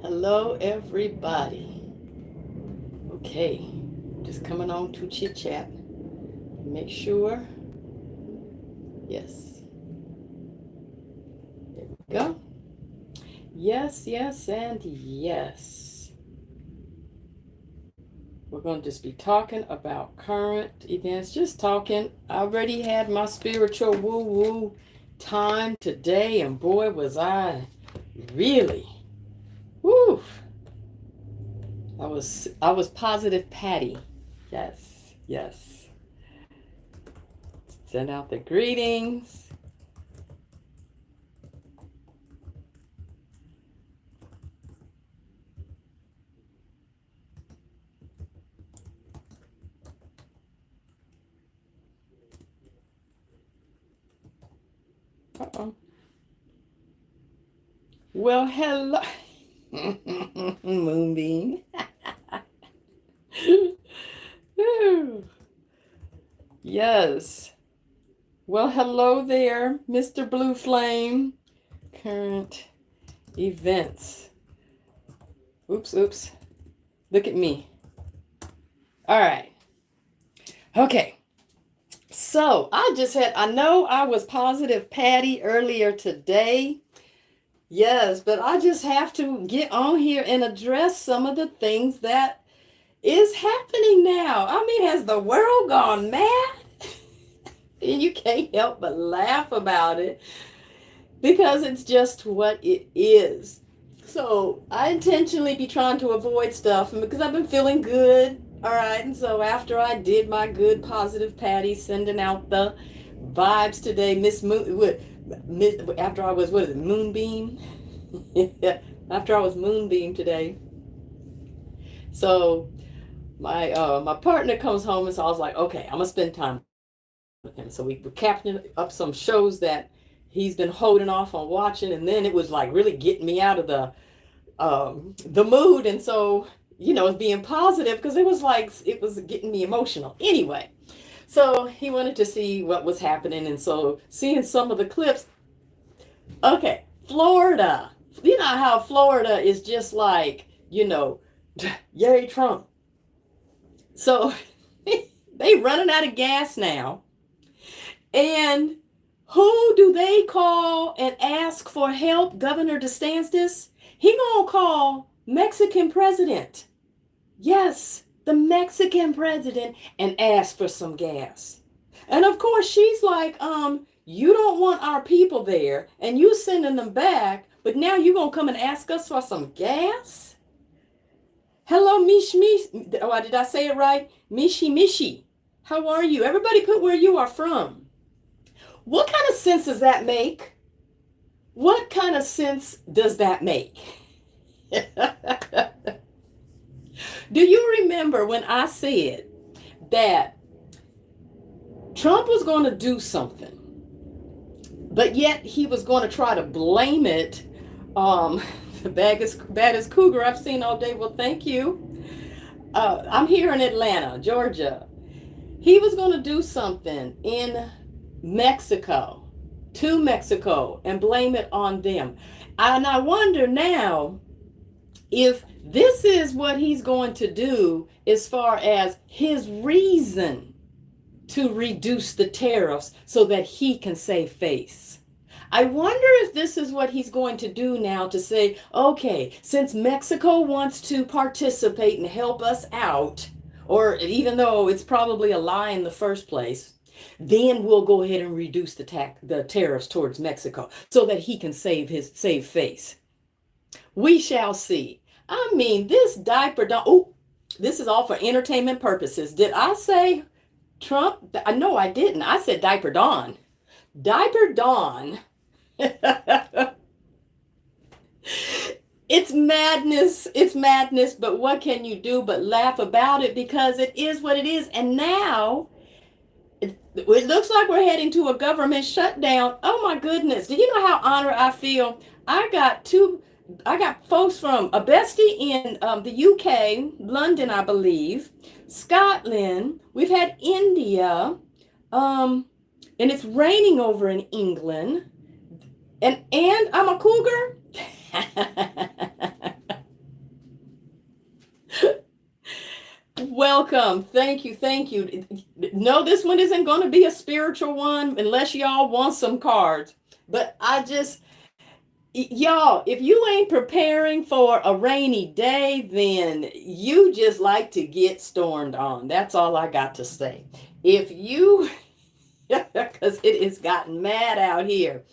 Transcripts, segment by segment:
Hello, everybody. Okay, just coming on to chit chat. Make sure. Yes. There we go. Yes, yes, and yes. We're going to just be talking about current events. Just talking. I already had my spiritual woo-woo time today, and boy, was I really. Woo! I was positive Patty. Yes, yes. Send out the greetings. Uh-oh. Well, hello. Moonbeam. Yes. Well, hello there, Mr. Blue Flame. Current events. Oops, oops. Look at me. All right. Okay. So I know I was positive Patty earlier today. Yes, but I just have to get on here and address some of the things that is happening now. I mean, has the world gone mad? And you can't help but laugh about it because it's just what it is. So I intentionally be trying to avoid stuff because I've been feeling good. All right. And so after I did my good positive Patty, sending out the vibes today, Miss Moon, after I was, what is it, Moonbeam? After I was Moonbeam today. So my partner comes home, and so I was like, okay, I'm gonna spend time with him. So we were catching up some shows that he's been holding off on watching, and then it was like really getting me out of the mood, and so it's being positive because it was getting me emotional. Anyway, so he wanted to see what was happening, and so seeing some of the clips. Okay, Florida. You know how Florida is just like, yay Trump. So they running out of gas now. And who do they call and ask for help? Governor DeSantis? He gonna call Mexican president. Yes, the Mexican president, and ask for some gas. And of course she's like, you don't want our people there and you sending them back, but now you gonna come and ask us for some gas? Hello, Mish Mish. Oh, did I say it right? Mishi Mishi. How are you? Everybody put where you are from. What kind of sense does that make? What kind of sense does that make? Do you remember when I said that Trump was going to do something, but yet he was going to try to blame it? The baddest cougar I've seen all day. Well, thank you. I'm here in Atlanta, Georgia. He was going to do something in Mexico, to Mexico, and blame it on them. And I wonder now if this is what he's going to do as far as his reason to reduce the tariffs so that he can save face. I wonder if this is what he's going to do now to say, okay, since Mexico wants to participate and help us out, or even though it's probably a lie in the first place, then we'll go ahead and reduce the tariffs towards Mexico so that he can save face. We shall see. I mean, this diaper don. Oh, this is all for entertainment purposes. Did I say Trump? No, I didn't. I said diaper don. Diaper don. It's madness. It's madness. But what can you do but laugh about it because it is what it is. And now it looks like we're heading to a government shutdown. Oh my goodness. Do you know how honored I feel? I got folks from a bestie in the UK, London, I believe, Scotland. We've had India, and it's raining over in England. And I'm a cougar. welcome. Thank you. Thank you. No, this one isn't going to be a spiritual one unless y'all want some cards. But y'all, if you ain't preparing for a rainy day, then you just like to get stormed on. That's all I got to say. If you, because it has gotten mad out here.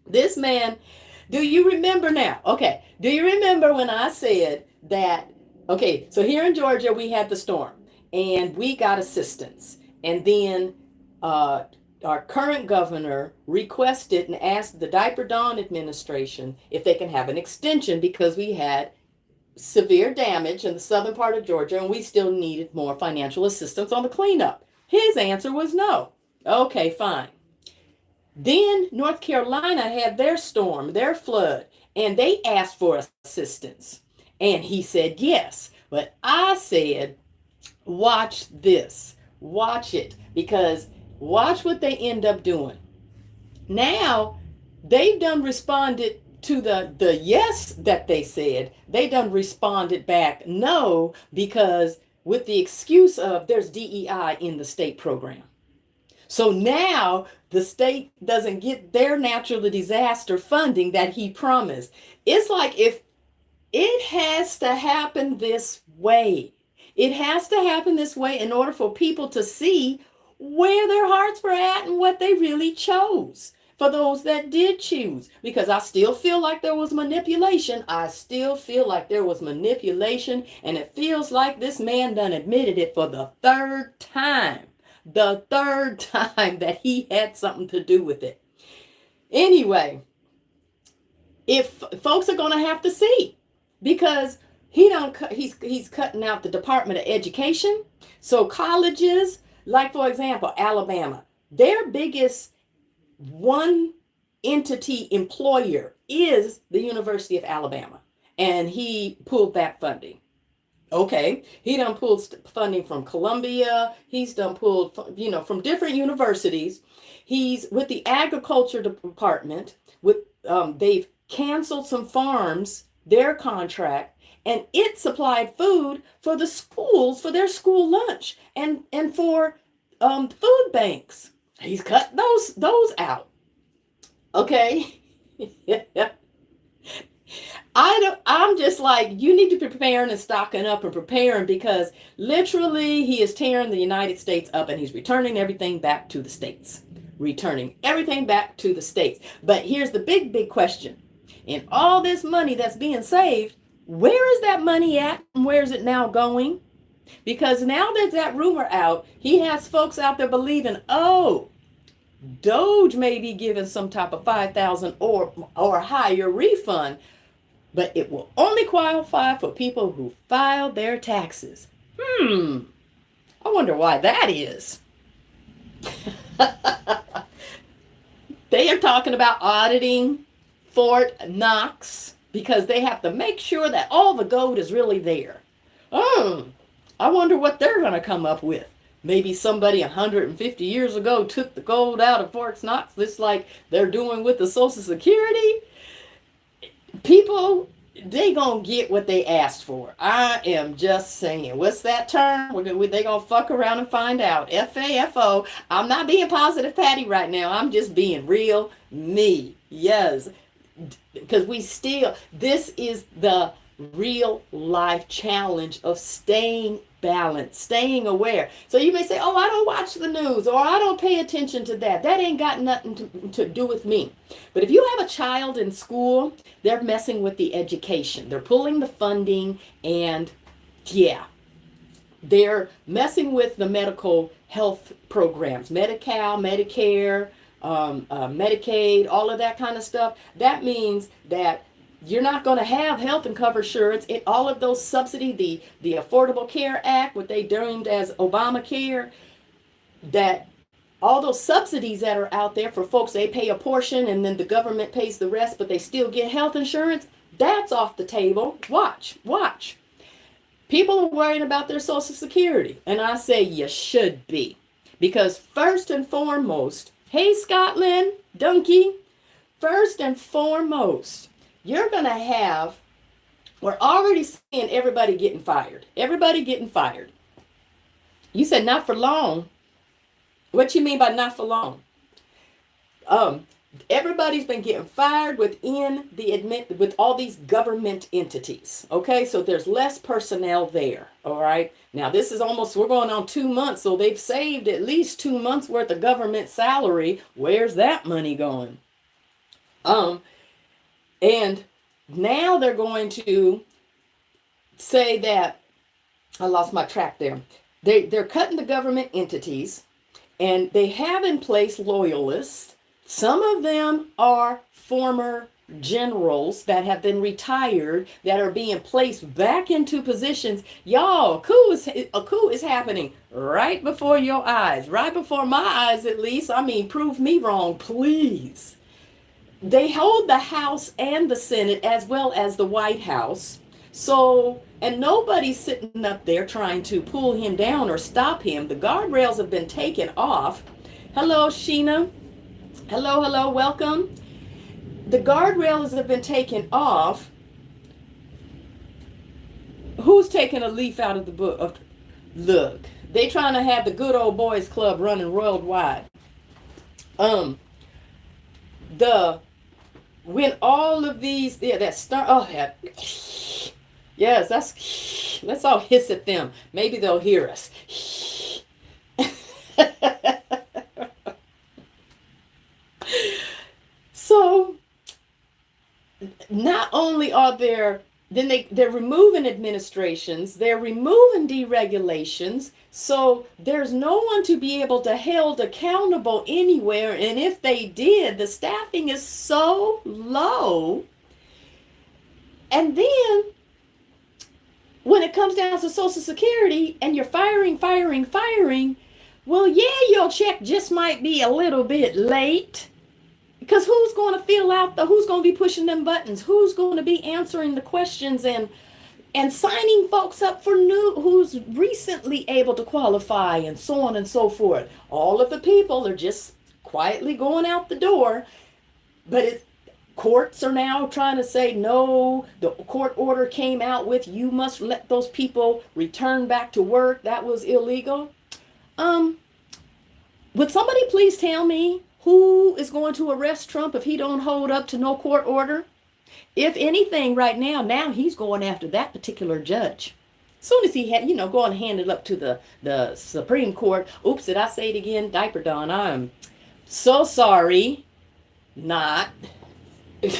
This man, do you remember now? Okay. Do you remember when I said that? Okay. So here in Georgia, we had the storm and we got assistance. And then our current governor requested and asked the Diaper Dawn administration if they can have an extension because we had severe damage in the southern part of Georgia and we still needed more financial assistance on the cleanup. His answer was no. Okay, fine. Then North Carolina had their storm, their flood, and they asked for assistance. And he said yes. But I said, watch this. Watch it. Because watch what they end up doing. Now, they've done responded to the yes that they said. They done responded back no because with the excuse of there's DEI in the state program. So now the state doesn't get their natural disaster funding that he promised. It's like if it has to happen this way. It has to happen this way in order for people to see where their hearts were at and what they really chose. For those that did choose, because I still feel like there was manipulation. I still feel like there was manipulation, and it feels like this man done admitted it for the third time. The third time that he had something to do with it. Anyway, if folks are going to have to see, because he's cutting out the Department of Education. So colleges, like for example, Alabama, their biggest one entity employer is the University of Alabama, and he pulled that funding. Okay, he done pulled funding from Columbia. He's done pulled, from different universities. He's with the agriculture department. They've canceled some farms, their contract, and it supplied food for the schools for their school lunch and for food banks. He's cut those out. Okay. I'm just like, you need to be preparing and stocking up and preparing because literally he is tearing the United States up and he's returning everything back to the states. Returning everything back to the states. But here's the big question. In all this money that's being saved, where is that money at and where is it now going? Because now there's that rumor out, he has folks out there believing, oh, Doge may be giving some type of $5,000 or higher refund. But it will only qualify for people who filed their taxes. I wonder why that is. They are talking about auditing Fort Knox because they have to make sure that all the gold is really there. I wonder what they're going to come up with. Maybe somebody 150 years ago took the gold out of Fort Knox, just like they're doing with the Social Security. People, they gonna get what they asked for. I am just saying. What's that term? They gonna fuck around and find out. FAFO. I'm not being positive Patty right now. I'm just being real me. Yes. Because this is the real life challenge of staying balanced, staying aware. So you may say, oh, I don't watch the news or I don't pay attention to that. That ain't got nothing to do with me. But if you have a child in school, they're messing with the education. They're pulling the funding and they're messing with the medical health programs, Medi-Cal, Medicare, Medicaid, all of that kind of stuff. That means that you're not going to have health and cover insurance. All of those subsidy, the Affordable Care Act, what they deemed as Obamacare, that all those subsidies that are out there for folks, they pay a portion and then the government pays the rest, but they still get health insurance. That's off the table. Watch. People are worrying about their Social Security. And I say you should be. Because first and foremost, hey, Scotland, Donkey, first and foremost, you're going to we're already seeing everybody getting fired. You said not for long. What you mean by not for long? Everybody's been getting fired within with all these government entities. Okay, so there's less personnel there. All right. Now this is we're going on 2 months, so they've saved at least 2 months worth of government salary. Where's that money going? And now they're going to say that I lost my track there. They're cutting the government entities, and they have in place loyalists. Some of them are former generals that have been retired that are being placed back into positions. Y'all, a coup is happening right before your eyes, right before my eyes at least. I mean, prove me wrong, please. They hold the House and the Senate as well as the White House. So, and nobody's sitting up there trying to pull him down or stop him. The guardrails have been taken off. Hello, Sheena. Hello, welcome. The guardrails have been taken off. Who's taking a leaf out of the book? Look, they trying to have the good old boys club running worldwide. When all of these, yes, let's all hiss at them. Maybe they'll hear us. So, not only are they're removing administrations, they're removing deregulations, so there's no one to be able to held accountable anywhere, and if they did, the staffing is so low. And then, when it comes down to Social Security, and you're firing, well, yeah, your check just might be a little bit late. Because who's going to who's going to be pushing them buttons? Who's going to be answering the questions and signing folks up for who's recently able to qualify and so on and so forth? All of the people are just quietly going out the door. But courts are now trying to say, no, the court order came out with, you must let those people return back to work. That was illegal. Would somebody please tell me who is going to arrest Trump if he don't hold up to no court order? If anything, right now he's going after that particular judge. As soon as he had, go and hand it up to the Supreme Court. Oops, did I say it again? Diaper Dawn, I'm so sorry. Not. But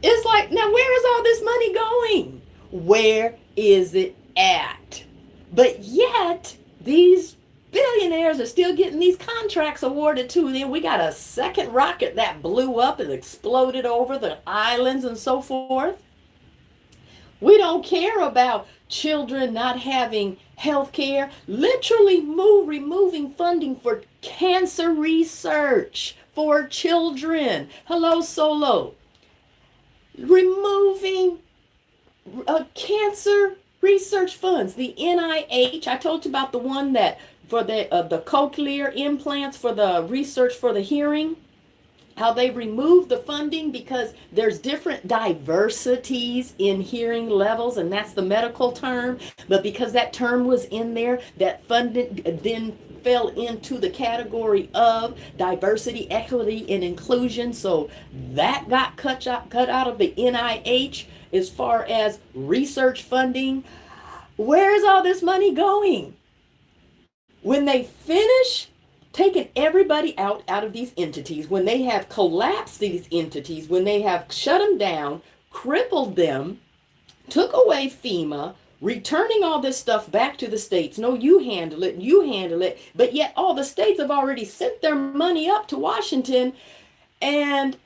it's like, now where is all this money going? Where is it at? But yet, these billionaires are still getting these contracts awarded to them. We got a second rocket that blew up and exploded over the islands and so forth. We don't care about children not having health care. Literally removing funding for cancer research for children. Hello, Solo. Removing cancer research funds. The NIH, I told you about the one that for the cochlear implants for the research for the hearing, how they removed the funding because there's different diversities in hearing levels, and that's the medical term. But because that term was in there, that funding then fell into the category of diversity, equity, and inclusion. So that got cut out of the NIH as far as research funding. Where is all this money going? When they finish taking everybody out of these entities, when they have collapsed these entities, when they have shut them down, crippled them, took away FEMA, returning all this stuff back to the states. No, you handle it. But yet all the states have already sent their money up to Washington. And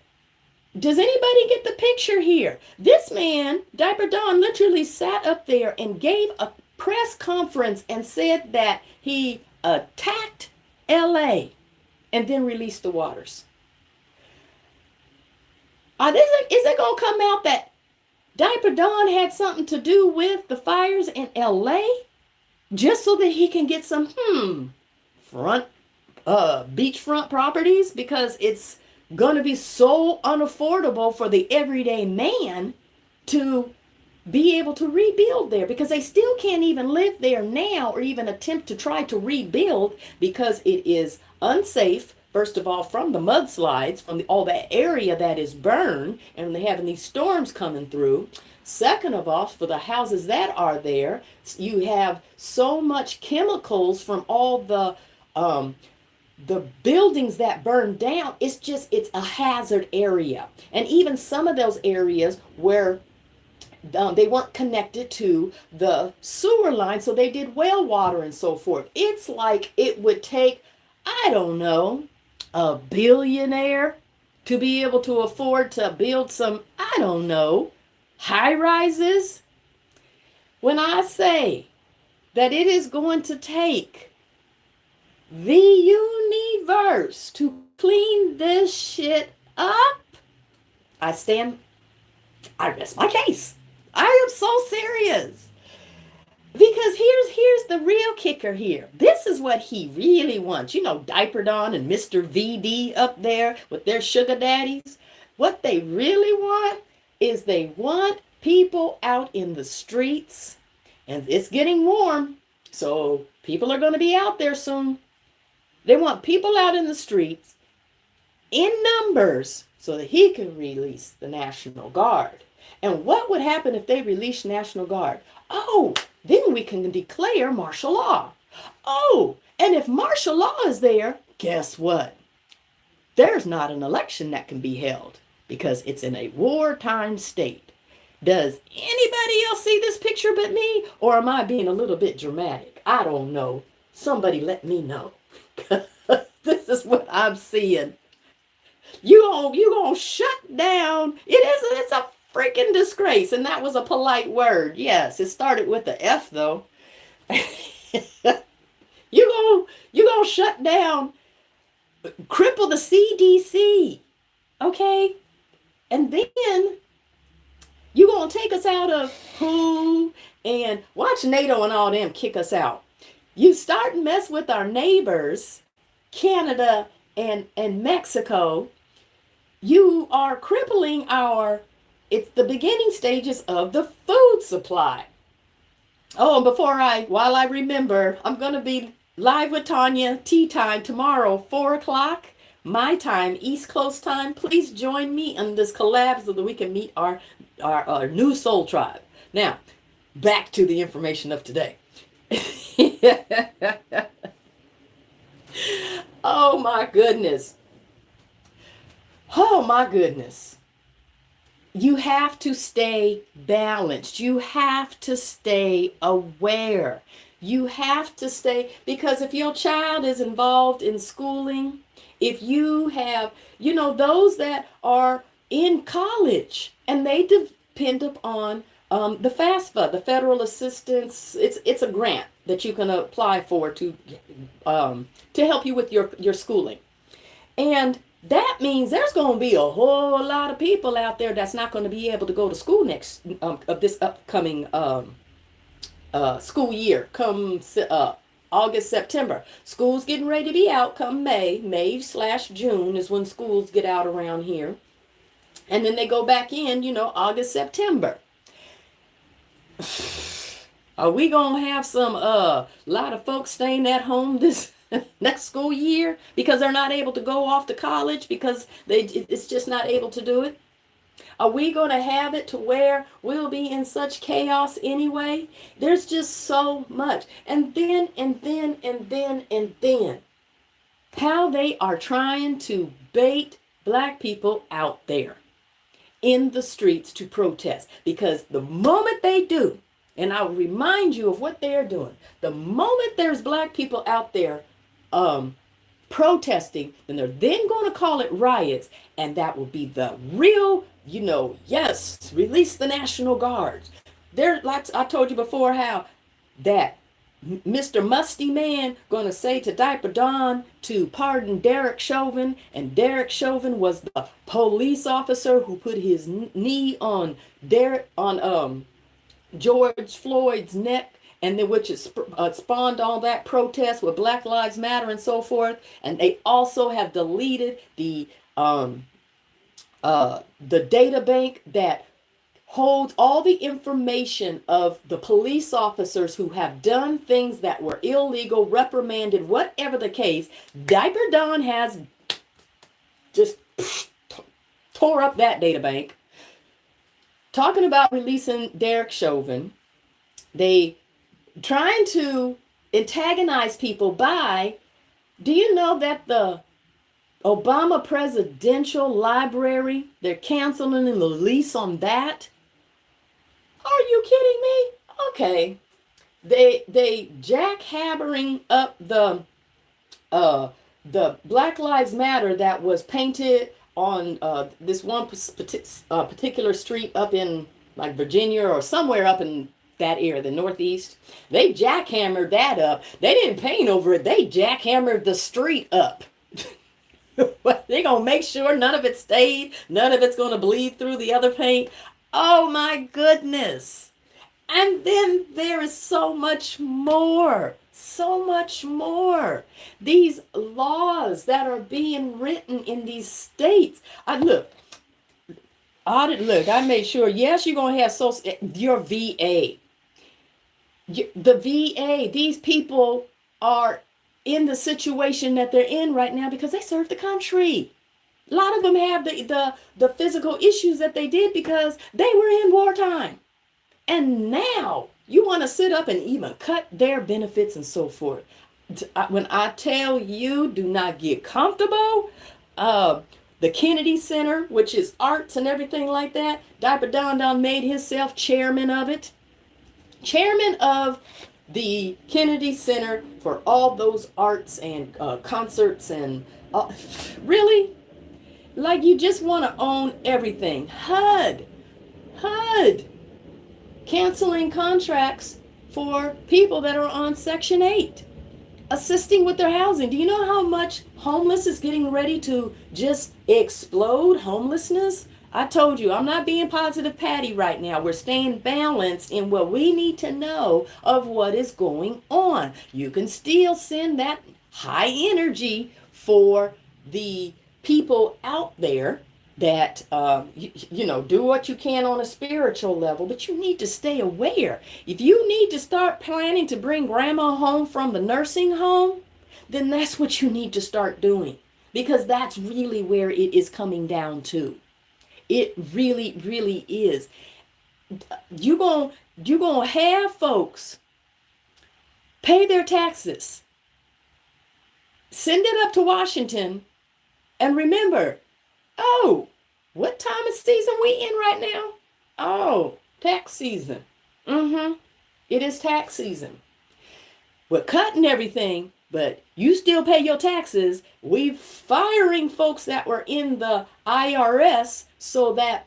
does anybody get the picture here? This man, Diaper Don, literally sat up there and gave a press conference and said that he attacked LA and then released the waters. Is it going to come out that Diaper Don had something to do with the fires in LA just so that he can get some beachfront properties, because it's going to be so unaffordable for the everyday man to be able to rebuild there, because they still can't even live there now or even attempt to try to rebuild because it is unsafe. First of all, from the mudslides, from all that area that is burned, and they having these storms coming through. Second of all, for the houses that are there, you have so much chemicals from all the buildings that burn down. It's a hazard area. And even some of those areas where they weren't connected to the sewer line, so they did well water and so forth. It's like it would take, I don't know, a billionaire to be able to afford to build some, I don't know, high rises. When I say that it is going to take the universe to clean this shit up, I rest my case. I am so serious. Because here's the real kicker here. This is what he really wants. You know, Diaper Don and Mr. VD up there with their sugar daddies. What they really want is they want people out in the streets. And it's getting warm, so people are going to be out there soon. They want people out in the streets in numbers so that he can release the National Guard. And what would happen if they release National Guard? Oh, then we can declare martial law. Oh, and if martial law is there, guess what? There's not an election that can be held because it's in a wartime state. Does anybody else see this picture but me? Or am I being a little bit dramatic? I don't know. Somebody let me know. This is what I'm seeing. You gonna shut down. It's a freaking disgrace. And that was a polite word. Yes, it started with the F though. you gonna shut down, cripple the CDC. Okay? And then you gonna take us out of who and watch NATO and all them kick us out. You start and mess with our neighbors, Canada and Mexico. You are crippling it's the beginning stages of the food supply. Oh, and while I remember, I'm going to be live with Tanya, tea time tomorrow, 4 o'clock, my time, East Coast time. Please join me on this collab so that we can meet our new soul tribe. Now, back to the information of today. Oh my goodness. Oh my goodness. You have to stay balanced. You have to stay aware. You have to stay, because if your child is involved in schooling, if you have, those that are in college and they depend upon the FAFSA, the federal assistance, it's a grant that you can apply for to help you with your schooling. And that means there's going to be a whole lot of people out there that's not going to be able to go to school next of this upcoming school year, come August, September. School's getting ready to be out come May/June is when schools get out around here. And then they go back in, August, September. Are we going to have some lot of folks staying at home this next school year because they're not able to go off to college because it's just not able to do it? Are we going to have it to where we'll be in such chaos anyway? There's just so much. And then, how they are trying to bait black people out there in the streets to protest. Because the moment they do, and I'll remind you of what they're doing, the moment there's black people out there protesting, then they're then going to call it riots, and that will be the real, yes, release the National Guards. Like I told you before, how that Mr. Musty Man going to say to Diaper Don to pardon Derek Chauvin, and Derek Chauvin was the police officer who put his knee on George Floyd's neck, and then which is spawned all that protest with Black Lives Matter and so forth. And they also have deleted the data bank that holds all the information of the police officers who have done things that were illegal, reprimanded, whatever the case. Diaper Don has just tore up that data bank. Talking about releasing Derek Chauvin, they trying to antagonize people by, do you know that the Obama Presidential Library, they're canceling the lease on that? Are you kidding me? Okay. They jackhammering up the Black Lives Matter that was painted on this one particular street up in like Virginia or somewhere up in that area, the Northeast. They jackhammered that up. They didn't paint over it. They jackhammered the street up. They're going to make sure none of it stayed. None of it's going to bleed through the other paint. Oh my goodness. And then there is so much more. So much more. These laws that are being written in these states. I made sure, yes, you're going to have your VA. The VA, these people are in the situation that they're in right now because they serve the country. A lot of them have the physical issues that they did because they were in wartime. And now you want to sit up and even cut their benefits and so forth. When I tell you, do not get comfortable. The Kennedy Center, which is arts and everything like that, Diaper Don made himself chairman of it. Chairman of the Kennedy Center for all those arts and concerts and really? Like you just want to own everything. HUD. Canceling contracts for people that are on Section 8. Assisting with their housing. Do you know how much homeless is getting ready to just explode? Homelessness? I told you, I'm not being positive Patty right now. We're staying balanced in what we need to know of what is going on. You can still send that high energy for the people out there that, do what you can on a spiritual level, but you need to stay aware. If you need to start planning to bring grandma home from the nursing home, then that's what you need to start doing, because that's really where it is coming down to. It really, really is. You're gonna have folks pay their taxes, send it up to Washington, and remember, oh, what time of season we in right now? Oh, tax season. It is tax season. We're cutting everything, but you still pay your taxes. We're firing folks that were in the IRS so that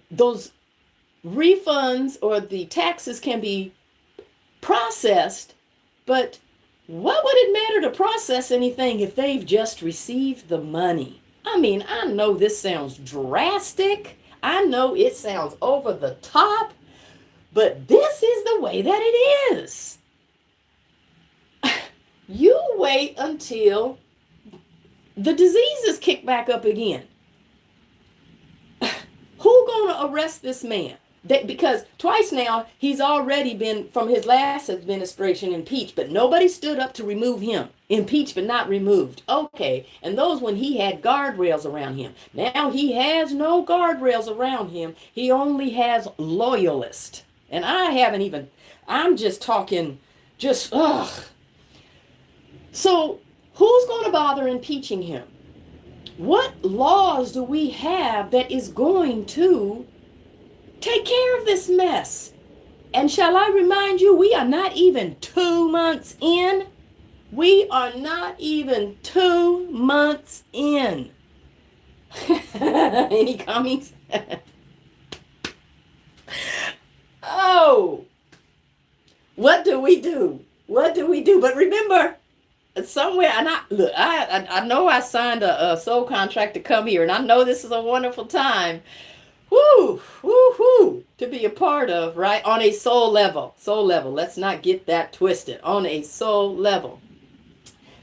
those refunds or the taxes can be processed. But what would it matter to process anything if they've just received the money? I mean, I know this sounds drastic. I know it sounds over the top, but this is the way that it is. You wait until the diseases kick back up again. Who gonna arrest this man? Because twice now, he's already been, from his last administration, impeached, but nobody stood up to remove him. Impeached, but not removed. Okay, and those when he had guardrails around him. Now he has no guardrails around him. He only has loyalists. And I'm just talking, So who's going to bother impeaching him? What laws do we have that is going to take care of this mess? And shall I remind you, we are not even 2 months in. We are not even 2 months in. Any comments? Oh, what do we do? What do we do? But remember, somewhere, and I know I signed a soul contract to come here, and I know this is a wonderful time. Woo, to be a part of, right? On a soul level. Let's not get that twisted. On a soul level.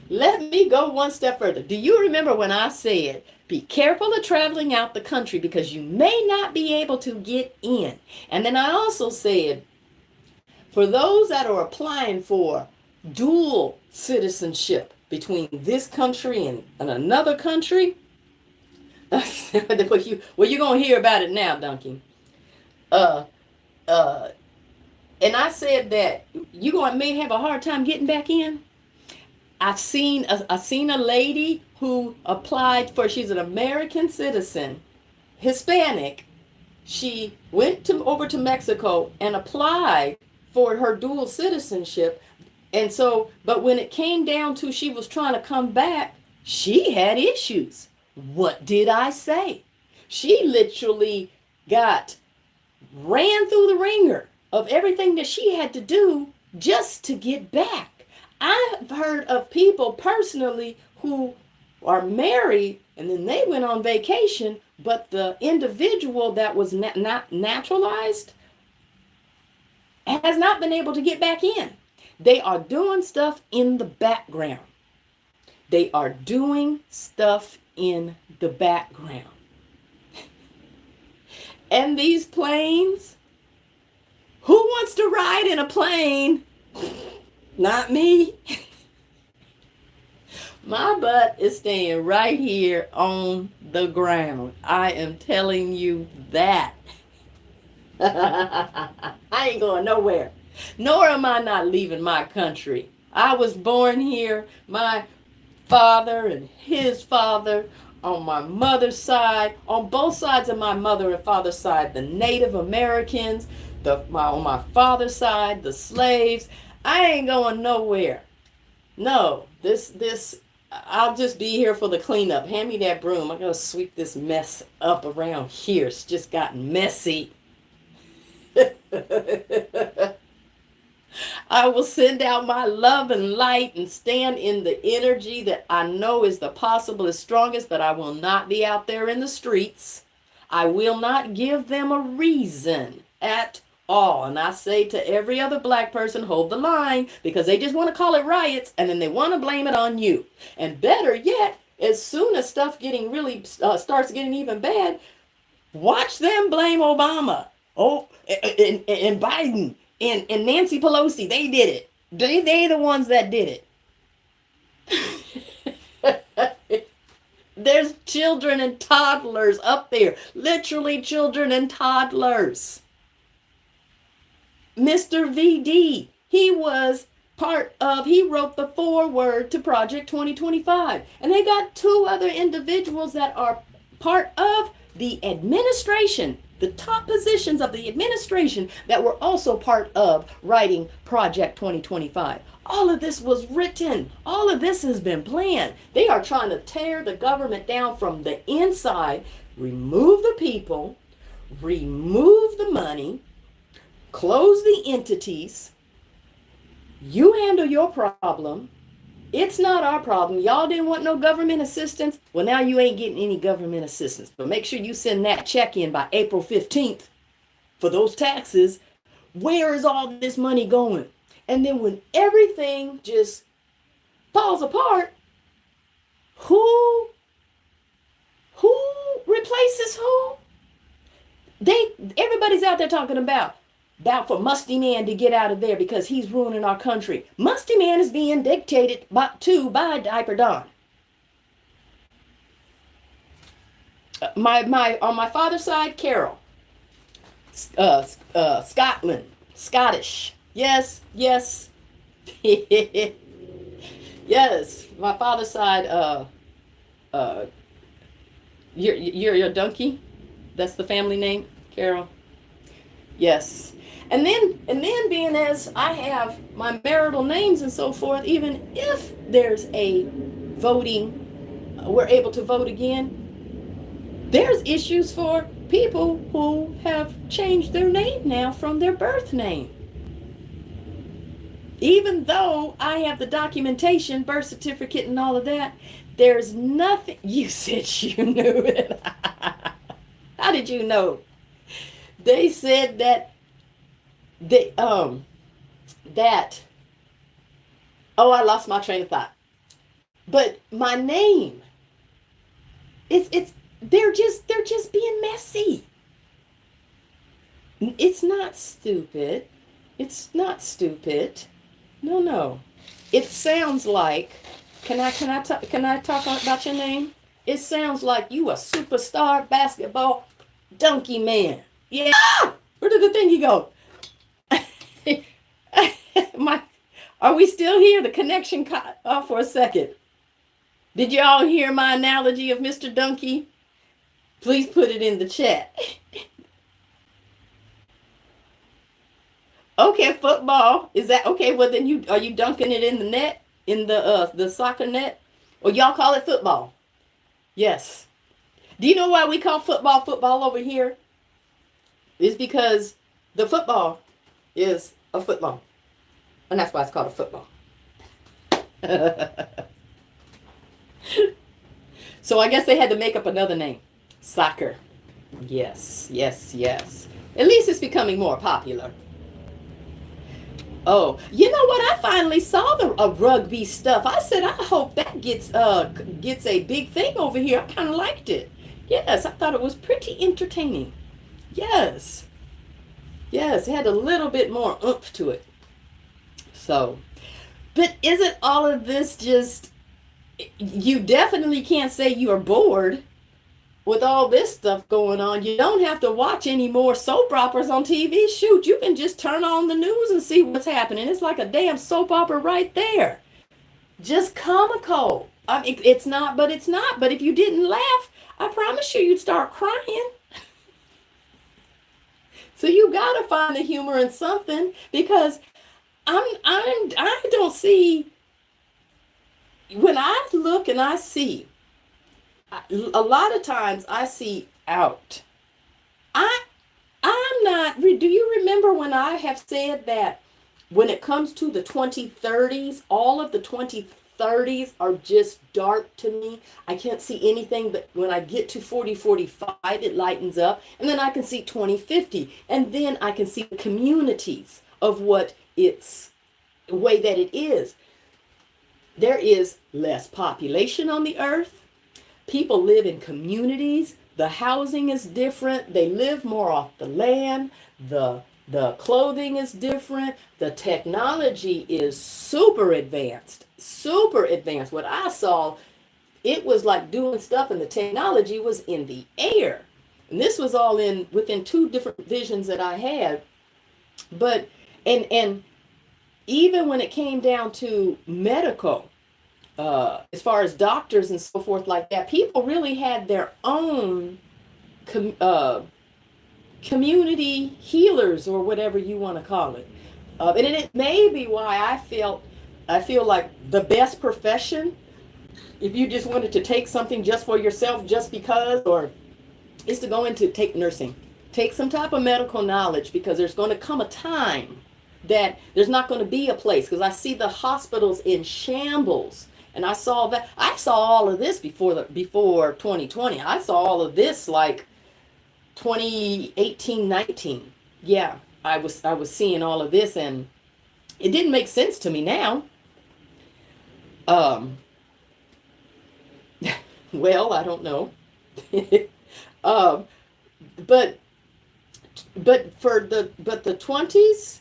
Let me go one step further. Do you remember when I said Be careful of traveling out the country because you may not be able to get in. And then I also said, for those that are applying for dual citizenship between this country and another country, well, you're going to hear about it now, Duncan. Uh, uh, and I said that may have a hard time getting back in. I've seen a lady who applied for, she's an American citizen, Hispanic. She went over to Mexico and applied for her dual citizenship. And so, but when it came down to she was trying to come back, she had issues. What did I say? She literally ran through the ringer of everything that she had to do just to get back. I've heard of people personally who are married and then they went on vacation, but the individual that was not naturalized has not been able to get back in. They are doing stuff in the background. They are doing stuff in the background. And these planes, who wants to ride in a plane? Not me. My butt is staying right here on the ground. I am telling you that. I ain't going nowhere. Nor am I not leaving my country. I was born here. My father and his father on my mother's side, on both sides of my mother and father's side, the Native Americans, on my father's side, the slaves. I ain't going nowhere. No, I'll just be here for the cleanup. Hand me that broom. I'm going to sweep this mess up around here. It's just gotten messy. I will send out my love and light and stand in the energy that I know is the possible, strongest, but I will not be out there in the streets. I will not give them a reason at all. And I say to every other black person, hold the line, because they just want to call it riots and then they want to blame it on you. And better yet, as soon as stuff starts getting even bad, watch them blame Obama. Oh, and Biden and Nancy Pelosi. They did it. They the ones that did it. There's children and toddlers up there. Literally children and toddlers. Mr. VD, he wrote the foreword to Project 2025. And they got two other individuals that are part of the administration, the top positions of the administration, that were also part of writing Project 2025. All of this was written. All of this has been planned. They are trying to tear the government down from the inside, remove the people, remove the money, close the entities. You handle your problem. It's not our problem. Y'all didn't want no government assistance. Well, now you ain't getting any government assistance. But make sure you send that check in by April 15th for those taxes. Where is all this money going? And then when everything just falls apart, who replaces who? Everybody's out there talking about for Musty Man to get out of there because he's ruining our country. Musty Man is being dictated by Diaper Don. On my father's side, Carol. Scotland. Scottish. Yes. Yes. My father's side, you're a donkey? That's the family name, Carol? Yes. And then being as I have my marital names and so forth, even if there's a voting, we're able to vote again, there's issues for people who have changed their name now from their birth name. Even though I have the documentation, birth certificate and all of that, there's nothing. You said you knew it. How did you know? They said that I lost my train of thought. But my name they're just being messy. It's not stupid. It's not stupid. No. It sounds like, can I talk about your name? It sounds like you a superstar basketball donkey man. Yeah. Where did the thingy go? Are we still here? The connection cut off for a second. Did you all hear my analogy of Mr. Donkey? Please put it in the chat. Okay, football. Is that okay? Well, then are you dunking it in the net, in the soccer net, or y'all call it football? Yes. Do you know why we call football over here? It's because the football is a football, and that's why it's called a football. So I guess they had to make up another name. Soccer. Yes. At least it's becoming more popular. Oh, you know what? I finally saw the rugby stuff. I said, I hope that gets a big thing over here. I kind of liked it. Yes, I thought it was pretty entertaining. Yes, it had a little bit more oomph to it. So, but isn't all of this just, you definitely can't say you are bored with all this stuff going on. You don't have to watch any more soap operas on TV. Shoot, you can just turn on the news and see what's happening. It's like a damn soap opera right there. Just comical. I mean, it's not. But if you didn't laugh, I promise you'd start crying. So you gotta find the humor in something, because I don't see, when I look and I see, a lot of times I see out. I'm not, do you remember when I have said that when it comes to the 2030s, all of the 2030s are just dark to me? I can't see anything, but when I get to 4045, it lightens up, and then I can see 2050, and then I can see the communities of what it's, the way that it is. There is less population on the earth. People live in communities. The housing is different. They live more off the land. The clothing is different. The technology is super advanced. What I saw, it was like doing stuff, and the technology was in the air. And this was all within 2 different visions that I had. But and even when it came down to medical, as far as doctors and so forth like that, people really had their own community healers, or whatever you want to call it. And it may be why I feel like the best profession, if you just wanted to take something just for yourself, just because, or is to go into take nursing, take some type of medical knowledge, because there's going to come a time that there's not going to be a place, because I see the hospitals in shambles. And I saw all of this before 2020. I saw all of this like 2018, 19. Yeah, I was seeing all of this, and it didn't make sense to me now. Well, I don't know. But the 20s,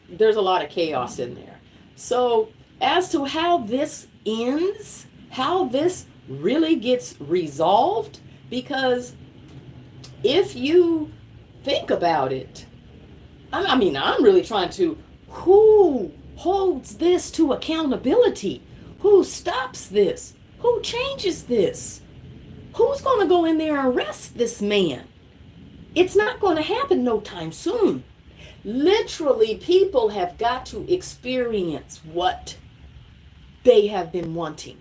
there's a lot of chaos in there. So as to how this ends, how this really gets resolved, because if you think about it, I mean, I'm really trying to, who holds this to accountability? Who stops this? Who changes this? Who's going to go in there and arrest this man? It's not going to happen no time soon. Literally, people have got to experience what they have been wanting.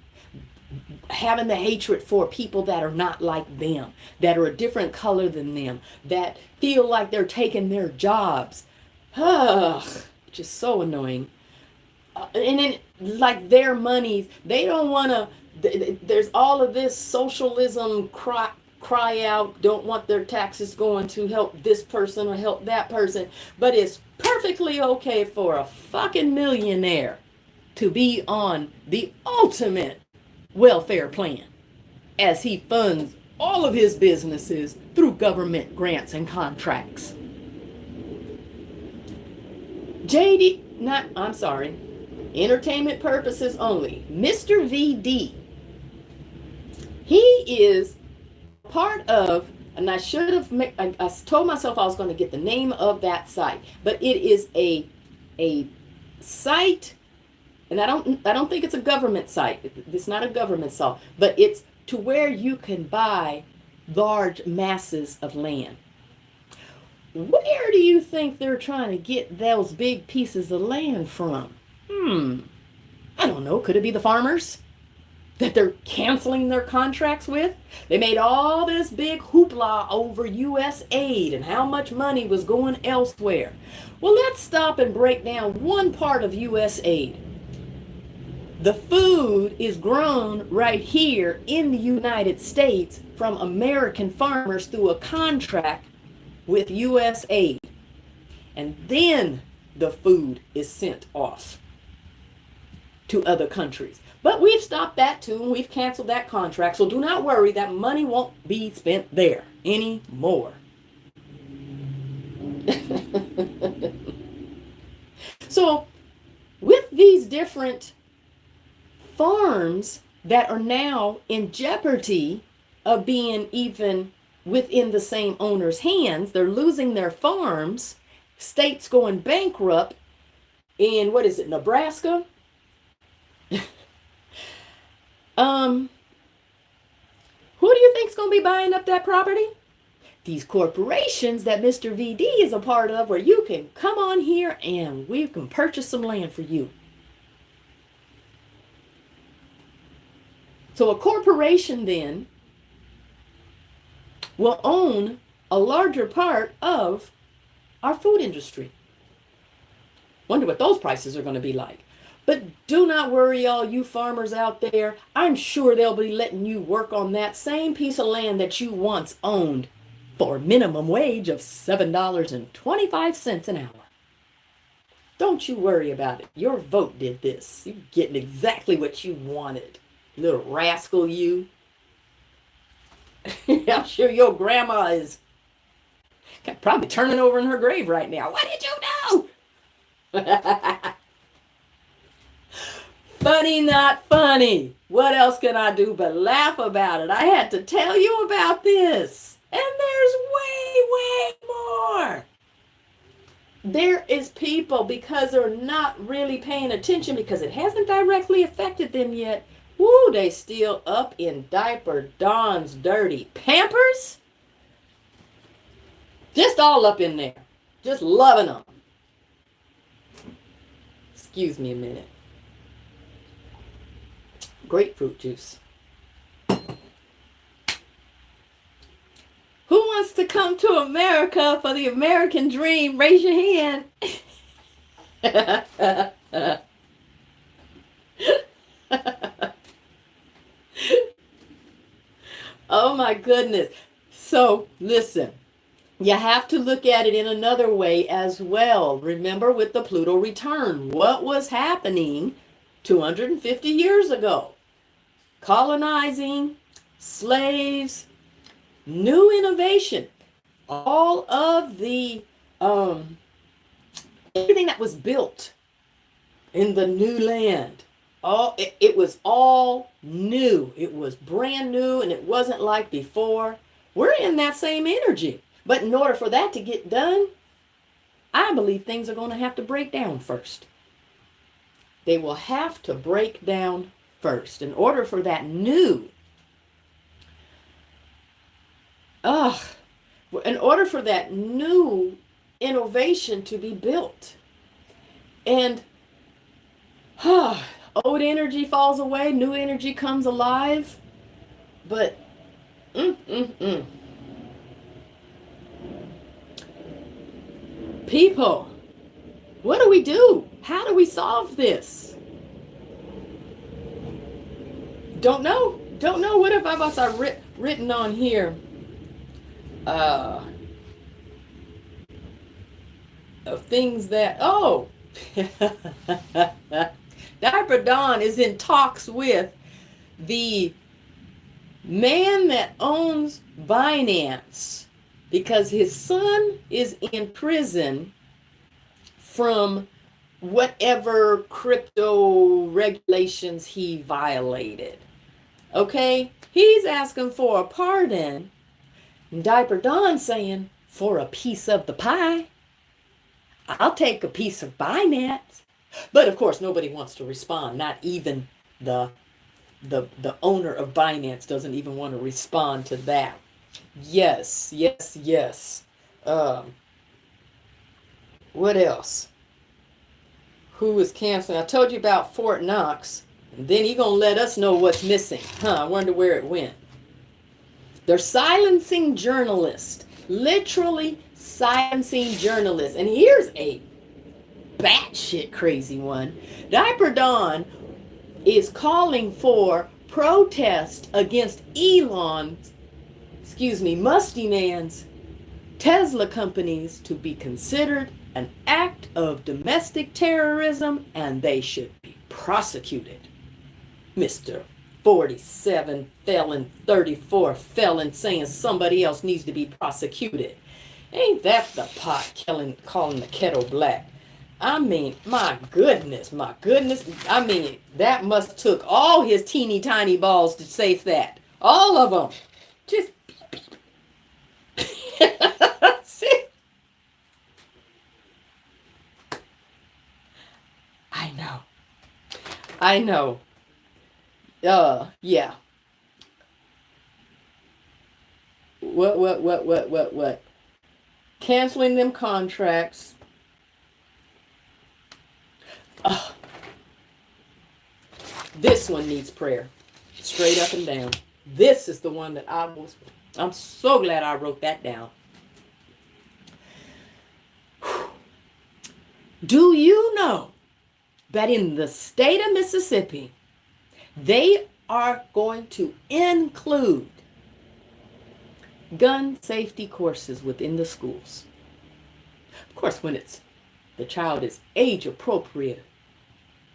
Having the hatred for people that are not like them, that are a different color than them, that feel like they're taking their jobs. Just so annoying. And then, like, their monies, they don't want to, there's all of this socialism cry out, don't want their taxes going to help this person or help that person. But it's perfectly okay for a fucking millionaire to be on the ultimate welfare plan as he funds all of his businesses through government grants and contracts. Entertainment purposes only. Mr. VD, he is part of, and I should have, I told myself I was going to get the name of that site, but it is a site, and I don't think it's a government site. It's not a government site, but it's to where you can buy large masses of land. Where do you think they're trying to get those big pieces of land from? I don't know. Could it be the farmers that they're canceling their contracts with? They made all this big hoopla over U.S. aid and how much money was going elsewhere. Well, let's stop and break down one part of U.S. aid. The food is grown right here in the United States from American farmers through a contract with U.S. aid. And then the food is sent off to other countries. But we've stopped that too, and we've canceled that contract. So do not worry, that money won't be spent there anymore. So with these different farms that are now in jeopardy of being even within the same owner's hands, they're losing their farms, states going bankrupt in, Nebraska? Who do you think's going to be buying up that property? These corporations that Mr. VD is a part of, where you can come on here and we can purchase some land for you. So a corporation then will own a larger part of our food industry. Wonder what those prices are going to be like. But do not worry, all you farmers out there. I'm sure they'll be letting you work on that same piece of land that you once owned for a minimum wage of $7.25 an hour. Don't you worry about it. Your vote did this. You're getting exactly what you wanted. Little rascal you. I'm sure your grandma is probably turning over in her grave right now. What did you do? Funny, not funny. What else can I do but laugh about it? I had to tell you about this. And there's way more. There is people, because they're not really paying attention, because it hasn't directly affected them yet. Woo, they still up in diaper Don's dirty Pampers. Just all up in there. Just loving them. Excuse me a minute. Grapefruit juice. Who wants to come to America for the American dream? Raise your hand. Oh my goodness. So listen, you have to look at it in another way as well. Remember with the Pluto return, what was happening 250 years ago? Colonizing, slaves, new innovation, all of the everything that was built in the new land, it was all new. It was brand new, and it wasn't like before. We're in that same energy, but in order for that to get done, I believe things are going to have to break down first. They will have to break down first in order for that new innovation to be built. And old energy falls away, new energy comes alive. But people, what do we do? How do we solve this? Don't know. What if I written on here? Of things that, Diaper Dawn is in talks with the man that owns Binance, because his son is in prison from whatever crypto regulations he violated. Okay? He's asking for a pardon. And Diaper Don saying, for a piece of the pie. I'll take a piece of Binance. But of course, nobody wants to respond. Not even the owner of Binance doesn't even want to respond to that. Yes. What else? Who is canceling? I told you about Fort Knox. And then he gonna let us know what's missing. I wonder where it went. They're silencing journalists. Literally silencing journalists. And here's a batshit crazy one. Diaper Don is calling for protest against Musty Man's Tesla companies to be considered an act of domestic terrorism, and they should be prosecuted. Mr. 47 felon, 34 felon saying somebody else needs to be prosecuted. Ain't that the pot calling the kettle black? I mean, my goodness. I mean, that must took all his teeny tiny balls to say that. All of them. Just see? I know. Yeah. What? Canceling them contracts. This one needs prayer. Straight up and down. This is the one that I'm so glad I wrote that down. Do you know that in the state of Mississippi, they are going to include gun safety courses within the schools? Of course, when the child is age appropriate,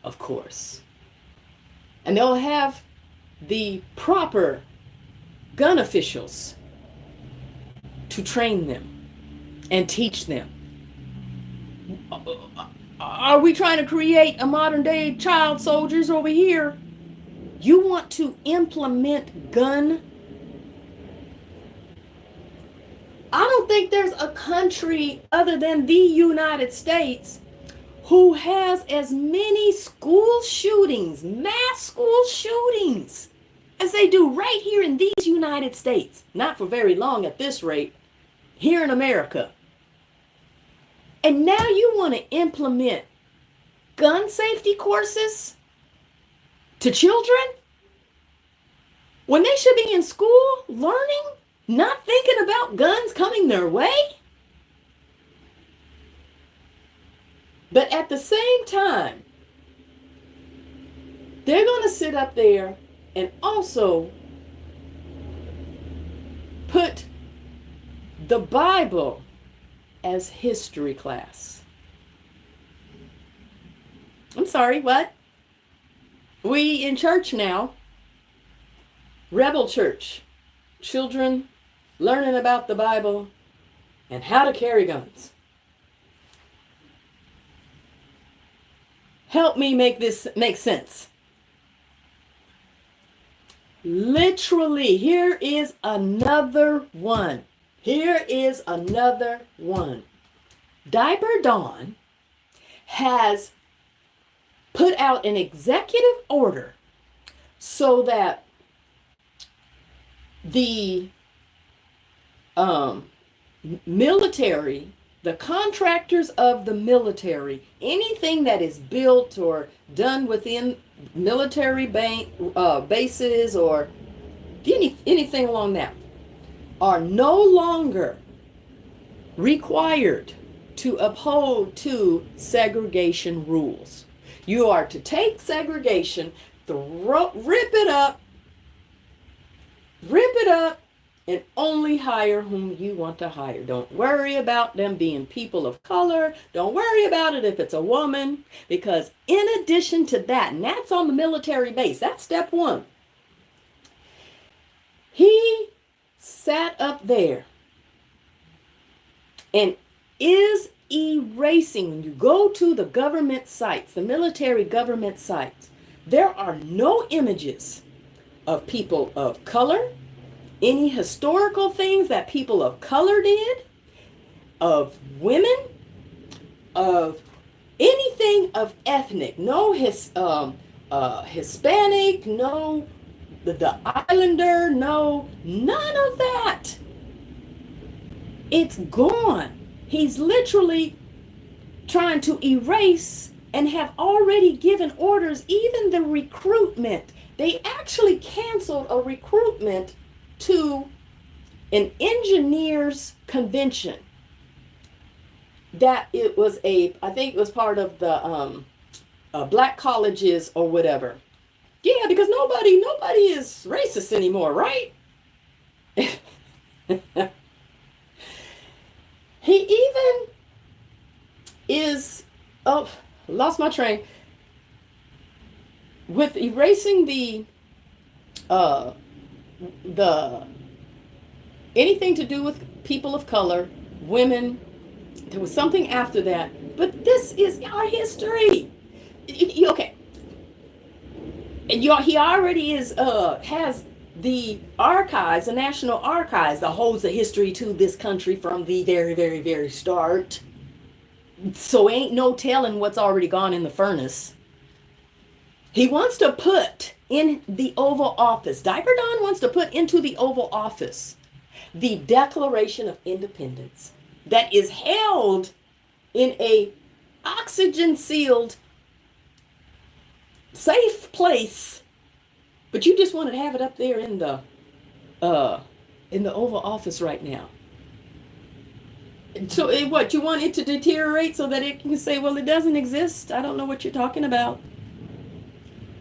of course. And they'll have the proper gun officials to train them and teach them. Are we trying to create a modern day child soldiers over here? You want to implement gun? I don't think there's a country other than the United States who has as many school shootings, mass school shootings, as they do right here in these United States. Not for very long at this rate, here in America. And now you want to implement gun safety courses to children when they should be in school learning, not thinking about guns coming their way? But at the same time, they're going to sit up there and also put the Bible as history class. I'm sorry, what? We in church now, rebel church, children learning about the Bible and how to carry guns. Help me make this make sense. Literally, here is another one. Diaper Don has put out an executive order so that the military, the contractors of the military, anything that is built or done within military bases or anything along that, are no longer required to uphold to segregation rules. You are to take segregation, rip it up, and only hire whom you want to hire. Don't worry about them being people of color. Don't worry about it if it's a woman, because in addition to that, and that's on the military base, that's step one. He sat up there and is erasing. When you go to the government sites, the military government sites, there are no images of people of color, any historical things that people of color did, of women, of anything of ethnic, no Hispanic, no the islander, no, none of that. It's gone. He's literally trying to erase and have already given orders, even the recruitment. They actually canceled a recruitment to an engineers convention that it was I think it was part of the black colleges or whatever. Yeah, because nobody is racist anymore, right? He even is, oh, lost my train, with erasing the anything to do with people of color, women. There was something after that, but this is our history. Okay. And he already has the archives, the National Archives, that holds the history to this country from the very, very, very start. So ain't no telling what's already gone in the furnace. He wants to put in the Oval Office, Diaper Don wants to put into the Oval Office the Declaration of Independence that is held in a oxygen-sealed, safe place, but you just want to have it up there in the Oval Office right now. So what, you want it to deteriorate so that it can say, well, it doesn't exist? I don't know what you're talking about.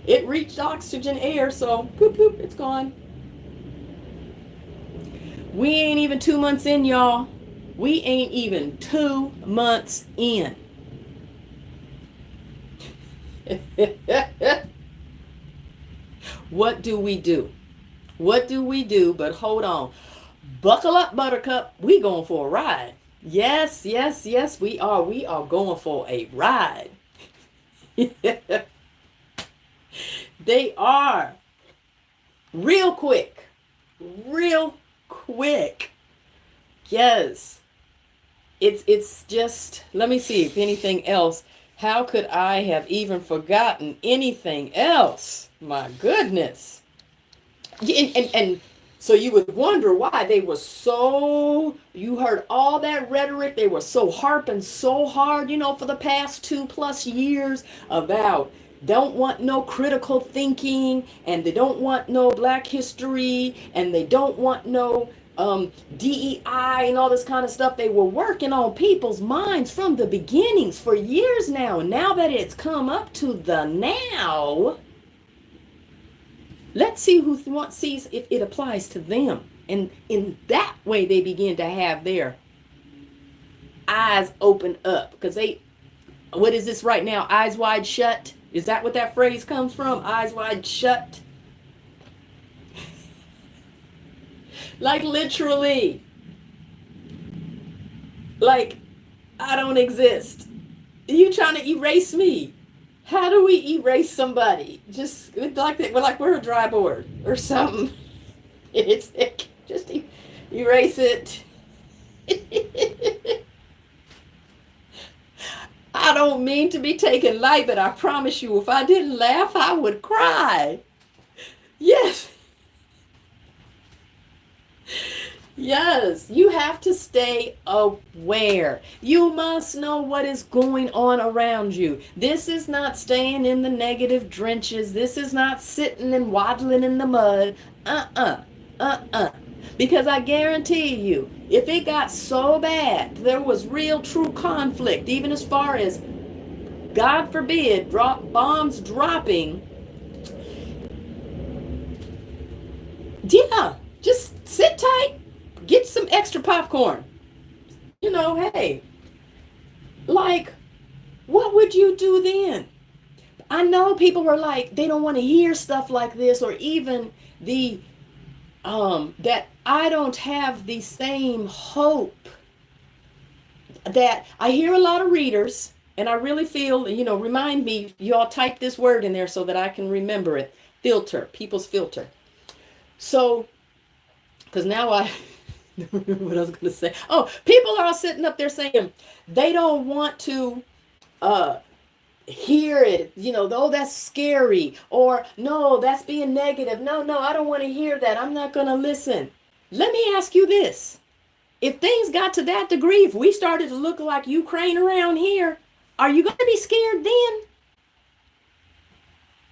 It reached oxygen air, so poop, poop, it's gone. We ain't even 2 months in, y'all. We ain't even 2 months in. What do we do? What do we do? But hold on. Buckle up, Buttercup. We going for a ride. Yes, yes, yes, we are. We are going for a ride. They are. Real quick. Real quick. Yes. It's just, let me see if anything else. How could I have even forgotten anything else? My goodness. And so you would wonder why they were so, you heard all that rhetoric. They were so harping so hard, for the past 2+ years about don't want no critical thinking, and they don't want no Black history, and they don't want no DEI and all this kind of stuff. They were working on people's minds from the beginnings for years now. And now that it's come up to the now, let's see who sees if it applies to them. And in that way, they begin to have their eyes open up. Because what is this right now? Eyes wide shut? Is that what that phrase comes from? Eyes wide shut? Like literally. Like, I don't exist. You trying to erase me? How do we erase somebody? Just like that, like we're a dry board or something. It's just erase it. I don't mean to be taken light, but I promise you, if I didn't laugh, I would cry. Yes. Yes, you have to stay aware. You must know what is going on around you. This is not staying in the negative drenches. This is not sitting and waddling in the mud. Because I guarantee you, if it got so bad, there was real true conflict, even as far as, God forbid, bombs dropping. Yeah, just sit tight. Get some extra popcorn. Hey, like, what would you do then? I know people were like, they don't want to hear stuff like this, or even the that I don't have the same hope that I hear a lot of readers, and I really feel, remind me, you all type this word in there so that I can remember it. Filter, people's filter. So, because now I remember what I was going to say. Oh, people are all sitting up there saying they don't want to hear it, though that's scary, or no, that's being negative. No, I don't want to hear that. I'm not going to listen. Let me ask you this. If things got to that degree, if we started to look like Ukraine around here, are you going to be scared then?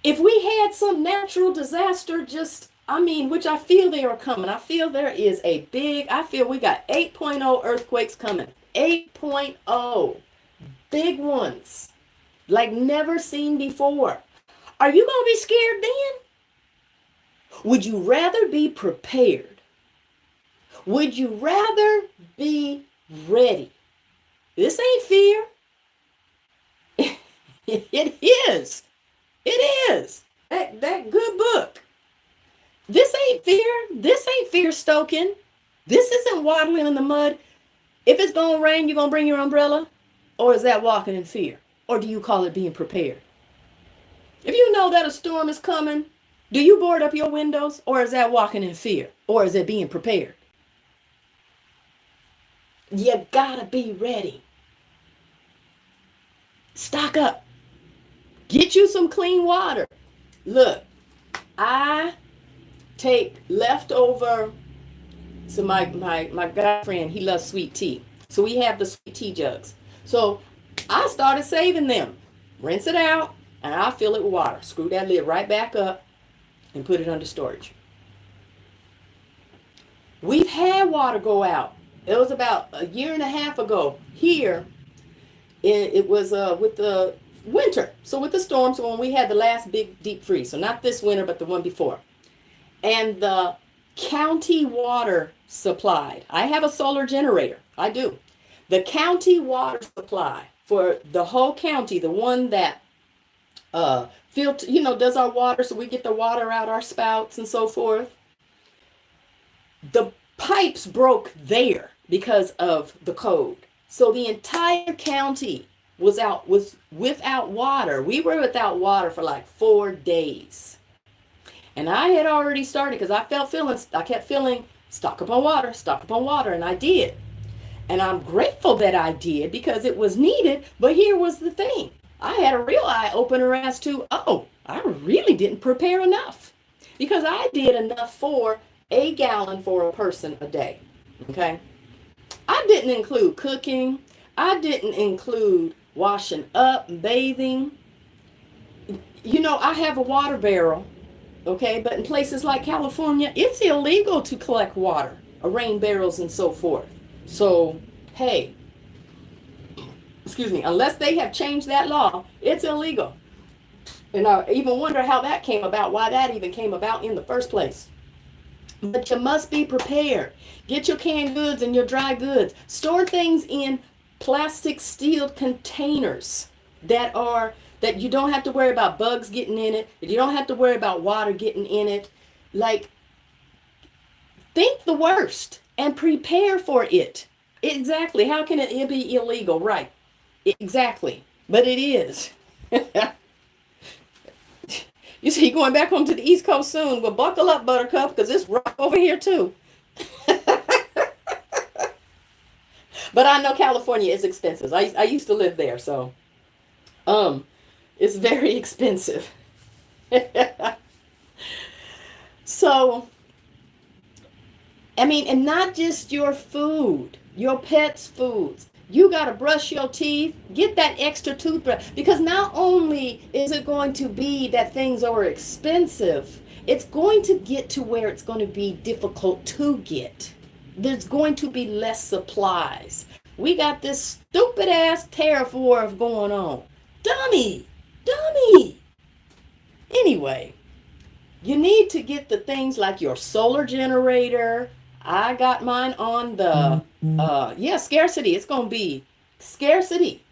If we had some natural disaster, which I feel they are coming. I feel there is I feel we got 8.0 earthquakes coming. 8.0. Big ones. Like never seen before. Are you going to be scared then? Would you rather be prepared? Would you rather be ready? This ain't fear. It is. It is. That good book. This ain't fear. This ain't fear stoking. This isn't waddling in the mud. If it's going to rain, you're going to bring your umbrella? Or is that walking in fear? Or do you call it being prepared? If you know that a storm is coming, do you board up your windows? Or is that walking in fear? Or is it being prepared? You gotta be ready. Stock up. Get you some clean water. Look, I take leftover. So my guy friend, he loves sweet tea. So we have the sweet tea jugs. So I started saving them. Rinse it out, and I'll fill it with water. Screw that lid right back up and put it under storage. We've had water go out. It was about a year and a half ago. Here, it was with the winter. So with the storms, when we had the last big deep freeze. So not this winter, but the one before. And the county water supplied. I have a solar generator. I do. The county water supply for the whole county, the one that does our water, so we get the water out our spouts and so forth. The pipes broke there because of the code. So the entire county was without water. We were without water for like 4 days. And I had already started because I kept feeling stock up on water, and I did. And I'm grateful that I did because it was needed. But here was the thing. I had a real eye opener as to, I really didn't prepare enough. Because I did enough for a gallon for a person a day. Okay? I didn't include cooking. I didn't include washing up, bathing. I have a water barrel. Okay? But in places like California, it's illegal to collect water, rain barrels and so forth. So, hey, unless they have changed that law, it's illegal. And I even wonder how that came about, why that even came about in the first place. But you must be prepared. Get your canned goods and your dry goods. Store things in plastic steel containers that you don't have to worry about bugs getting in it, that you don't have to worry about water getting in it. Like, think the worst and prepare for it. Exactly. How can it be illegal? Right. Exactly. But it is. You see, going back home to the East Coast soon. Well, buckle up, Buttercup, because it's rough over here too. But I know California is expensive. I used to live there, so it's very expensive. So, and not just your food, your pets' foods. You got to brush your teeth, get that extra toothbrush, because not only is it going to be that things are expensive, it's going to get to where it's going to be difficult to get. There's going to be less supplies. We got this stupid ass tariff war going on. Dummy. Anyway, you need to get the things like your solar generator. I got mine on the, scarcity. It's going to be scarcity.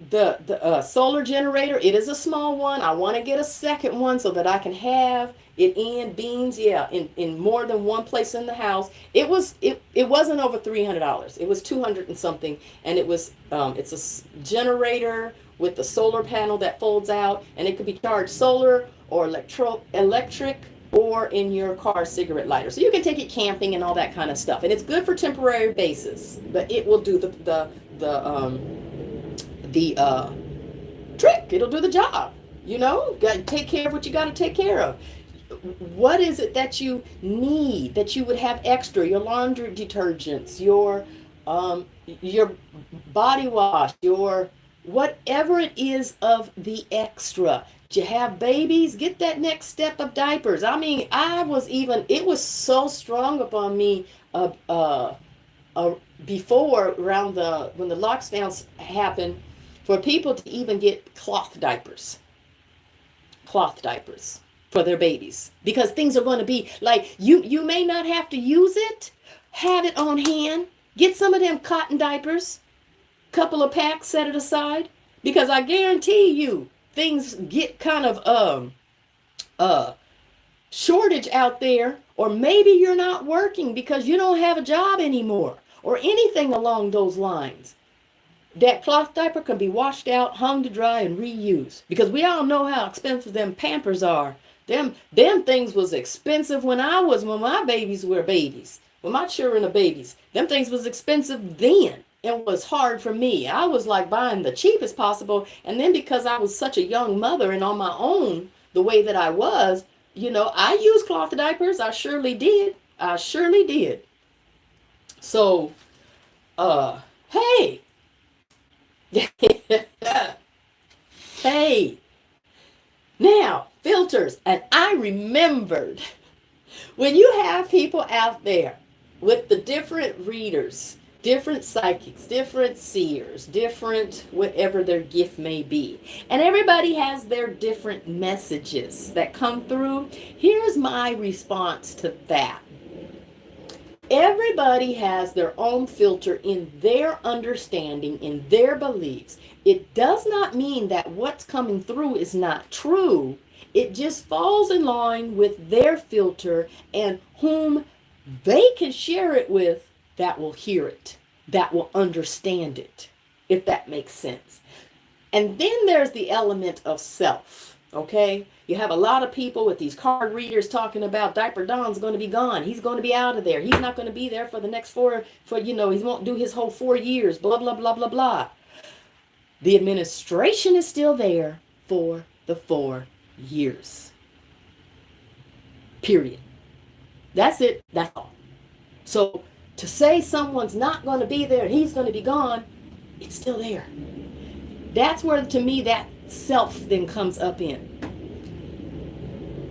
the solar generator, it is a small one. I want to get a second one so that I can have it in beans, in more than one place in the house. It wasn't over $300. It was 200 and something, and it's a generator with the solar panel that folds out, and it could be charged solar or electric, or in your car cigarette lighter. So you can take it camping and all that kind of stuff. And it's good for temporary basis, but it will do the trick. It'll do the job. Got to take care of what you got to take care of. What is it that you need that you would have extra? Your laundry detergents, your body wash, your whatever it is of the extra. Do you have babies? Get that next step of diapers. I mean, it was so strong upon me before, when the lockdowns happened, for people to even get cloth diapers for their babies, because things are going to be like, you may not have to use it. Have it on hand. Get some of them cotton diapers, couple of packs, set it aside, because I guarantee you things get kind of shortage out there, or maybe you're not working because you don't have a job anymore, or anything along those lines. That cloth diaper can be washed out, hung to dry, and reused, because we all know how expensive them Pampers are. Them things was expensive when my babies were babies, when my children are babies. Them things was expensive then. It was hard for me. I was like buying the cheapest possible. And then because I was such a young mother and on my own, the way that I was, I used cloth diapers. I surely did. So, hey. Hey. Now, filters. And I remembered, when you have people out there with the different readers, different psychics, different seers, different whatever their gift may be, and everybody has their different messages that come through. Here's my response to that. Everybody has their own filter in their understanding, in their beliefs. It does not mean that what's coming through is not true. It just falls in line with their filter and whom they can share it with, that will hear it, that will understand it, if that makes sense. And then there's the element of self, okay? You have a lot of people with these card readers talking about Diaper Don's going to be gone. He's going to be out of there. He's not going to be there for the next he won't do his whole 4 years, blah, blah, blah, blah, blah. The administration is still there for the 4 years. Period. That's it. That's all. So to say someone's not going to be there and he's going to be gone, it's still there. That's where, to me, that self then comes up in.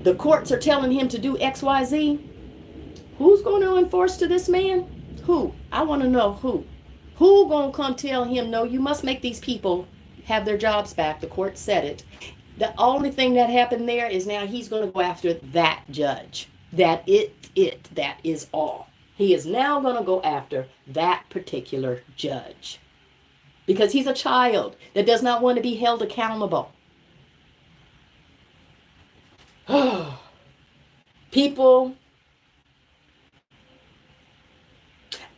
The courts are telling him to do X, Y, Z. Who's going to enforce to this man? Who? I want to know who. Who going to come tell him, no, you must make these people have their jobs back? The court said it. The only thing that happened there is now he's going to go after that judge. That is all. He is now going to go after that particular judge, because he's a child that does not want to be held accountable. People,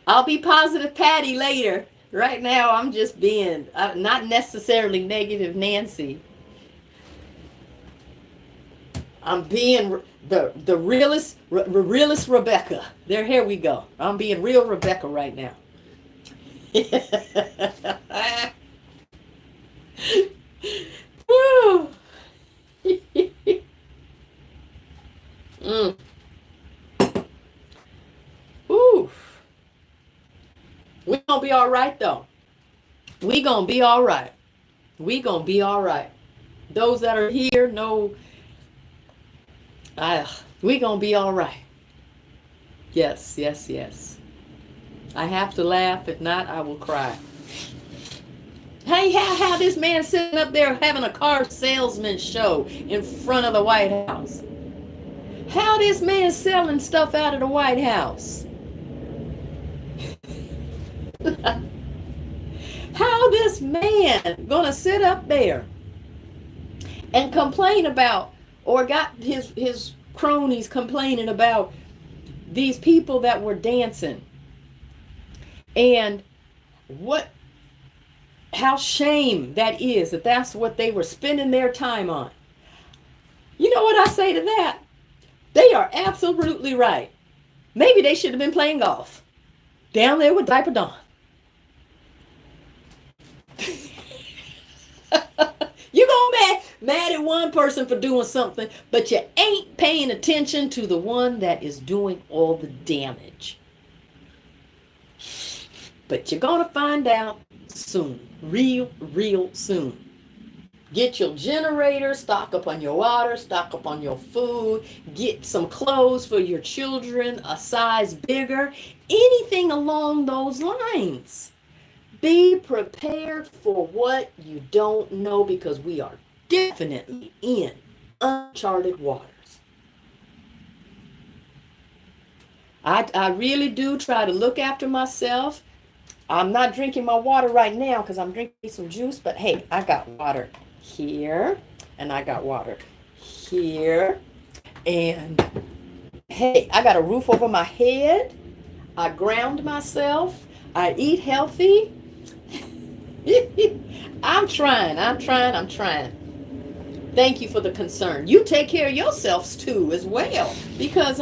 I'll be positive Patty later. Right now, I'm just being not necessarily negative Nancy. I'm being the realist Rebecca. Here we go. I'm being real Rebecca right now. Woo. Oof. We're gonna be all right though. We're gonna be all right. We're gonna be all right. Those that are here know we're gonna be all right. Yes, yes, yes. I have to laugh. If not, I will cry. Hey, how this man sitting up there having a car salesman show in front of the White House? How this man selling stuff out of the White House? How this man gonna sit up there and complain about, or got his cronies complaining about these people that were dancing, and how shame that is that that's what they were spending their time on. You know what I say to that? They are absolutely right. Maybe they should have been playing golf down there with Diaper Dawn. You gonna mad at one person for doing something, but you ain't paying attention to the one that is doing all the damage. But you're gonna find out soon, real soon. Get your generator, stock up on your water, stock up on your food, get some clothes for your children, a size bigger, anything along those lines. Be prepared for what you don't know, because we are definitely in uncharted waters. I really do try to look after myself. I'm not drinking my water right now because I'm drinking some juice, but hey, I got water here, and I got water here, and hey, I got a roof over my head. I ground myself. I eat healthy. I'm trying. Thank you for the concern. You take care of yourselves too as well, because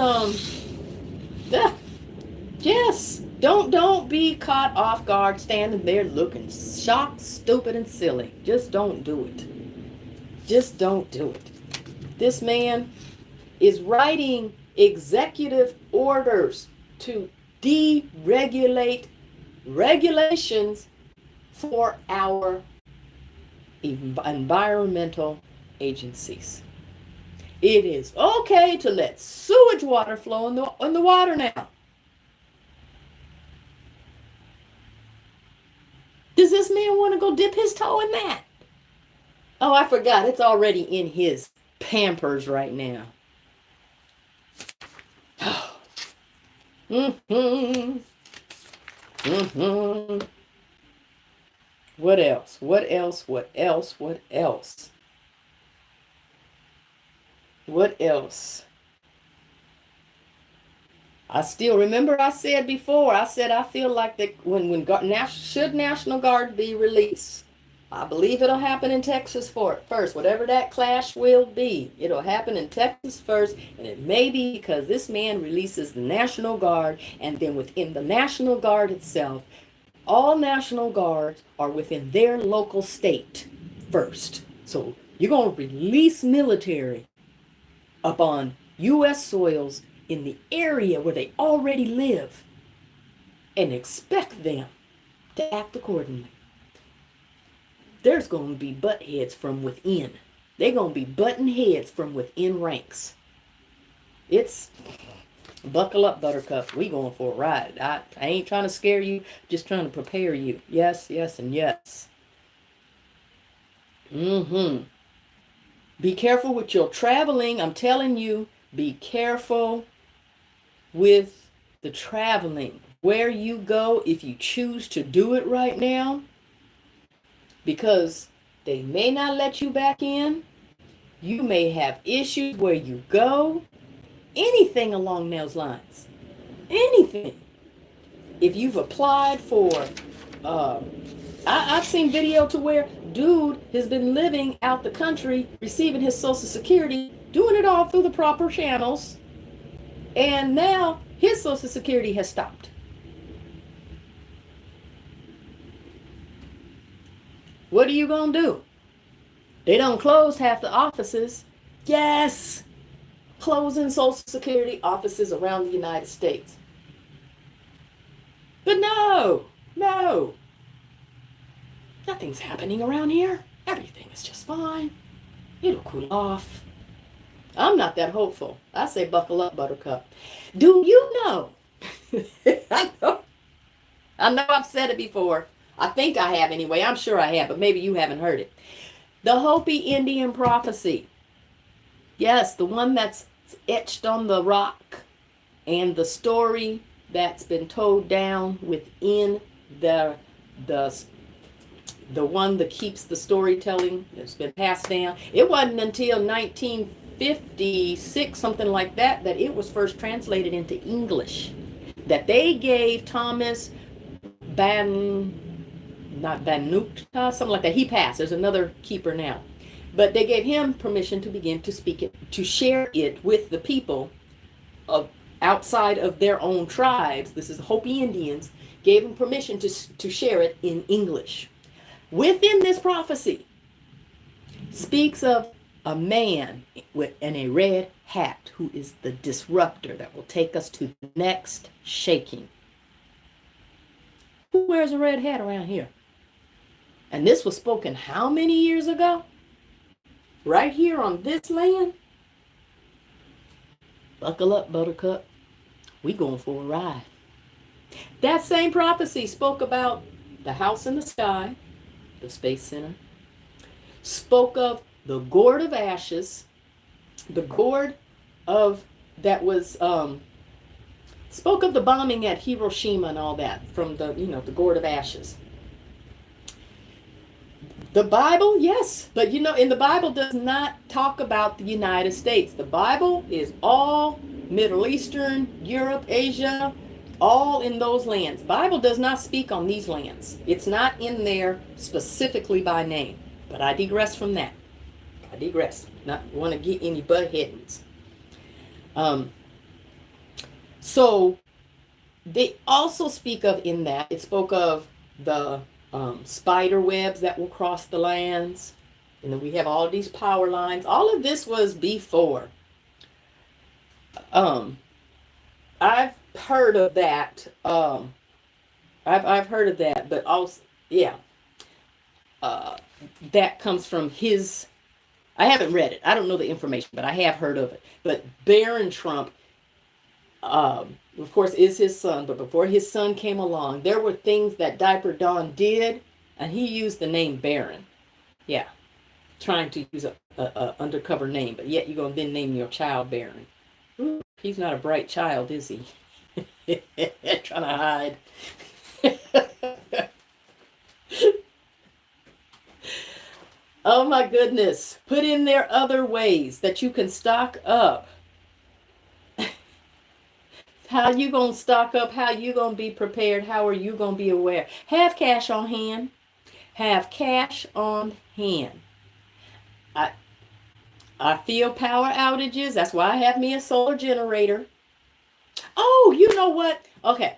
yes, don't be caught off guard standing there looking shocked, stupid, and silly. Just don't do it. Just don't do it. This man is writing executive orders to deregulate regulations for our environmental agencies. It is okay to let sewage water flow in the water now. Does this man want to go dip his toe in that? Oh, I forgot. It's already in his Pampers right now. What else? What else? What else? What else? What else? I still remember I said before, I feel like that should National Guard be released, I believe it'll happen in Texas first. Whatever that clash will be, it'll happen in Texas first, and it may be because this man releases the National Guard, and then within the National Guard itself, all National Guards are within their local state first. So you're going to release military upon U.S. soils in the area where they already live and expect them to act accordingly. There's going to be butt heads from within. They're going to be button heads from within ranks. It's buckle up, Buttercup. We going for a ride. I ain't trying to scare you, just trying to prepare you. Yes, yes, and yes. Be careful with your traveling. I'm telling you, be careful with the traveling. Where you go, if you choose to do it right now, because they may not let you back in. You may have issues where you go. Anything along those lines. Anything. If you've applied for, I've seen video to where dude has been living out the country, receiving his Social Security, doing it all through the proper channels, and now his Social Security has stopped. What are you going to do? They done closed half the offices. Yes! Closing Social Security offices around the United States. But no! Nothing's happening around here. Everything is just fine. It'll cool off. I'm not that hopeful. I say buckle up, Buttercup. Do you know? I know I've said it before. I think I have anyway. I'm sure I have, but maybe you haven't heard it. The Hopi Indian prophecy. Yes, the one that's etched on the rock, and the story that's been told down within the the one that keeps the storytelling. It's been passed down. It wasn't until 1956, something like that, that it was first translated into English. That they gave Thomas not Banukta, something like that. He passed. There's another keeper now. But they gave him permission to begin to speak it, to share it with the people of outside of their own tribes. This is the Hopi Indians. Gave him permission to share it in English. Within this prophecy speaks of a man in a red hat who is the disruptor that will take us to the next shaking. Who wears a red hat around here? And this was spoken how many years ago? Right here on this land? Buckle up, Buttercup. We going for a ride. That same prophecy spoke about the house in the sky, the Space Center. Spoke of the gourd of ashes, the gourd of that was spoke of the bombing at Hiroshima and all that from the the gourd of ashes. The Bible, yes, but in the Bible does not talk about the United States. The Bible is all Middle Eastern, Europe, Asia, all in those lands. Bible does not speak on these lands. It's not in there specifically by name. But I digress from that. I digress. Not want to get any butt headings. So they also speak of in that, it spoke of the spider webs that will cross the lands. And then we have all these power lines. All of this was before. I've heard of that. I've heard of that, but also, yeah. That comes from his, I haven't read it. I don't know the information, but I have heard of it. But Baron Trump, of course, is his son. But before his son came along, there were things that Diaper Don did, and he used the name Baron. Yeah, trying to use a undercover name, but yet you're going to then name your child Baron. Ooh, he's not a bright child, is he? Trying to hide. Oh my goodness. Put in there other ways that you can stock up. How you going to stock up? How you going to be prepared? How are you going to be aware? Have cash on hand. Have cash on hand. I feel power outages. That's why I have me a solar generator. Oh, you know what? Okay.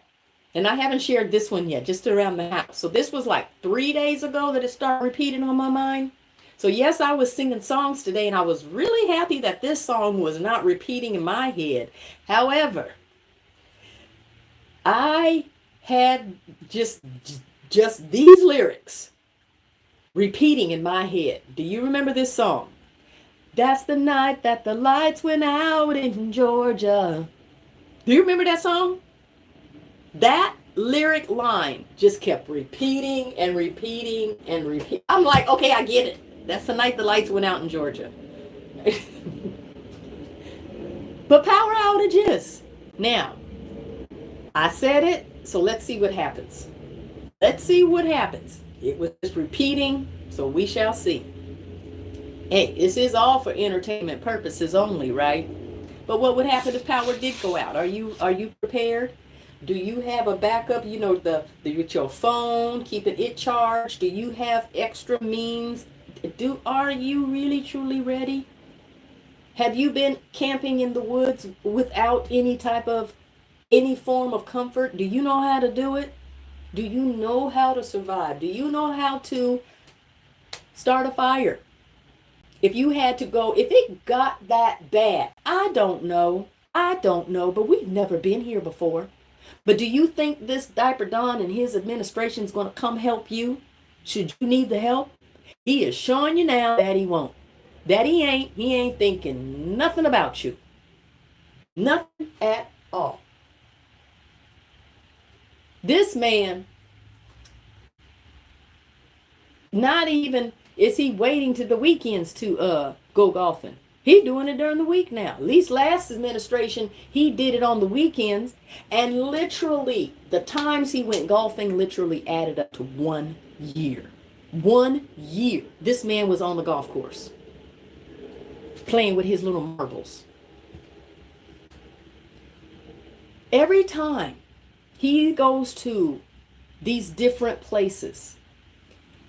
And I haven't shared this one yet, just around the house. So this was like 3 days ago that it started repeating on my mind. So yes, I was singing songs today, and I was really happy that this song was not repeating in my head. However, I had just these lyrics repeating in my head. Do you remember this song? That's the night that the lights went out in Georgia. Do you remember that song? That lyric line just kept repeating and repeating and repeating. I'm like, okay, I get it. That's the night the lights went out in Georgia. But power outages. Now, I said it, so let's see what happens. Let's see what happens. It was just repeating, so we shall see. Hey, this is all for entertainment purposes only, right? But what would happen if power did go out? Are you prepared? Do you have a backup, with your phone, keeping it charged? Do you have extra means? Are you really truly ready? Have you been camping in the woods without any form of comfort? Do you know how to do it? Do you know how to survive? Do you know how to start a fire? If you had to go, if it got that bad, I don't know, but we've never been here before. But do you think this Diaper Don and his administration is going to come help you? Should you need the help? He is showing you now that he won't. That he ain't thinking nothing about you. Nothing at all. This man, not even is he waiting to the weekends to go golfing. He's doing it during the week now. At least last administration, he did it on the weekends. And literally, the times he went golfing literally added up to 1 year. 1 year, this man was on the golf course playing with his little marbles. Every time he goes to these different places,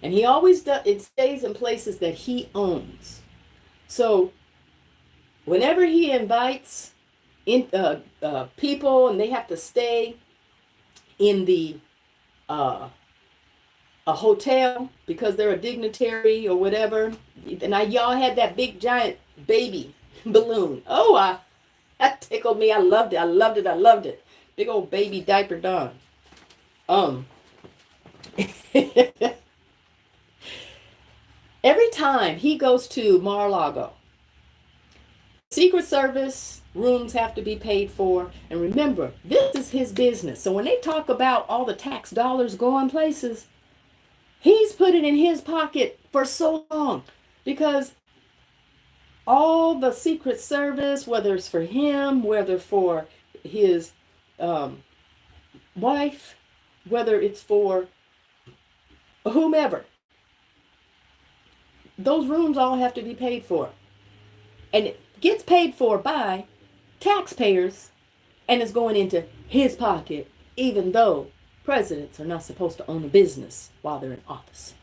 and he always does, it stays in places that he owns. So whenever he invites in people and they have to stay in the a hotel because they're a dignitary or whatever, and y'all had that big giant baby balloon. Oh, that tickled me. I loved it. I loved it. I loved it. Big old baby diaper Don. Every time he goes to Mar-a-Lago, Secret Service rooms have to be paid for. And remember, this is his business. So when they talk about all the tax dollars going places, he's put it in his pocket for so long because all the Secret Service, whether it's for him, whether for his wife, whether it's for whomever, those rooms all have to be paid for. And it gets paid for by taxpayers and is going into his pocket, even though presidents are not supposed to own a business while they're in office.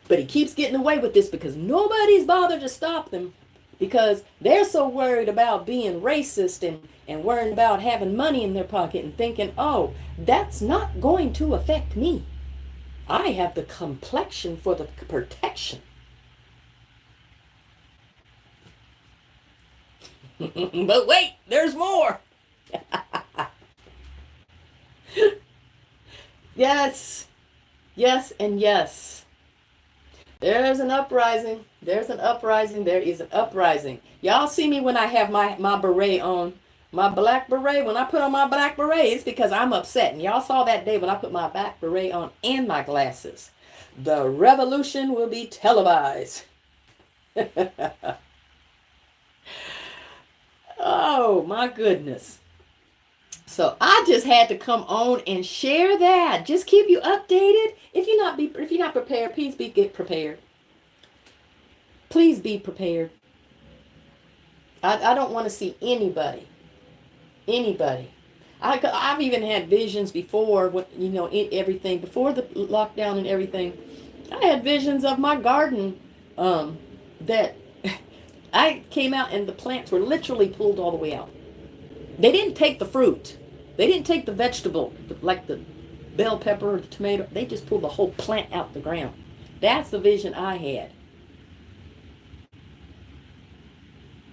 But he keeps getting away with this because nobody's bothered to stop them because they're so worried about being racist and worrying about having money in their pocket and thinking, oh, that's not going to affect me. I have the complexion for the protection. But wait, there's more. Yes, yes, and yes. There's an uprising. There's an uprising. There is an uprising. Y'all see me when I have my beret on, my black beret. When I put on my black beret, it's because I'm upset. And y'all saw that day when I put my black beret on and my glasses. The revolution will be televised. Oh, my goodness. So I just had to come on and share that. Just keep you updated. If you're not prepared, please get prepared. Please be prepared. I don't want to see anybody. I've even had visions before, everything before the lockdown and everything. I had visions of my garden that I came out and the plants were literally pulled all the way out. They didn't take the fruit. They didn't take the vegetable, like the bell pepper or the tomato. They just pulled the whole plant out the ground. That's the vision I had.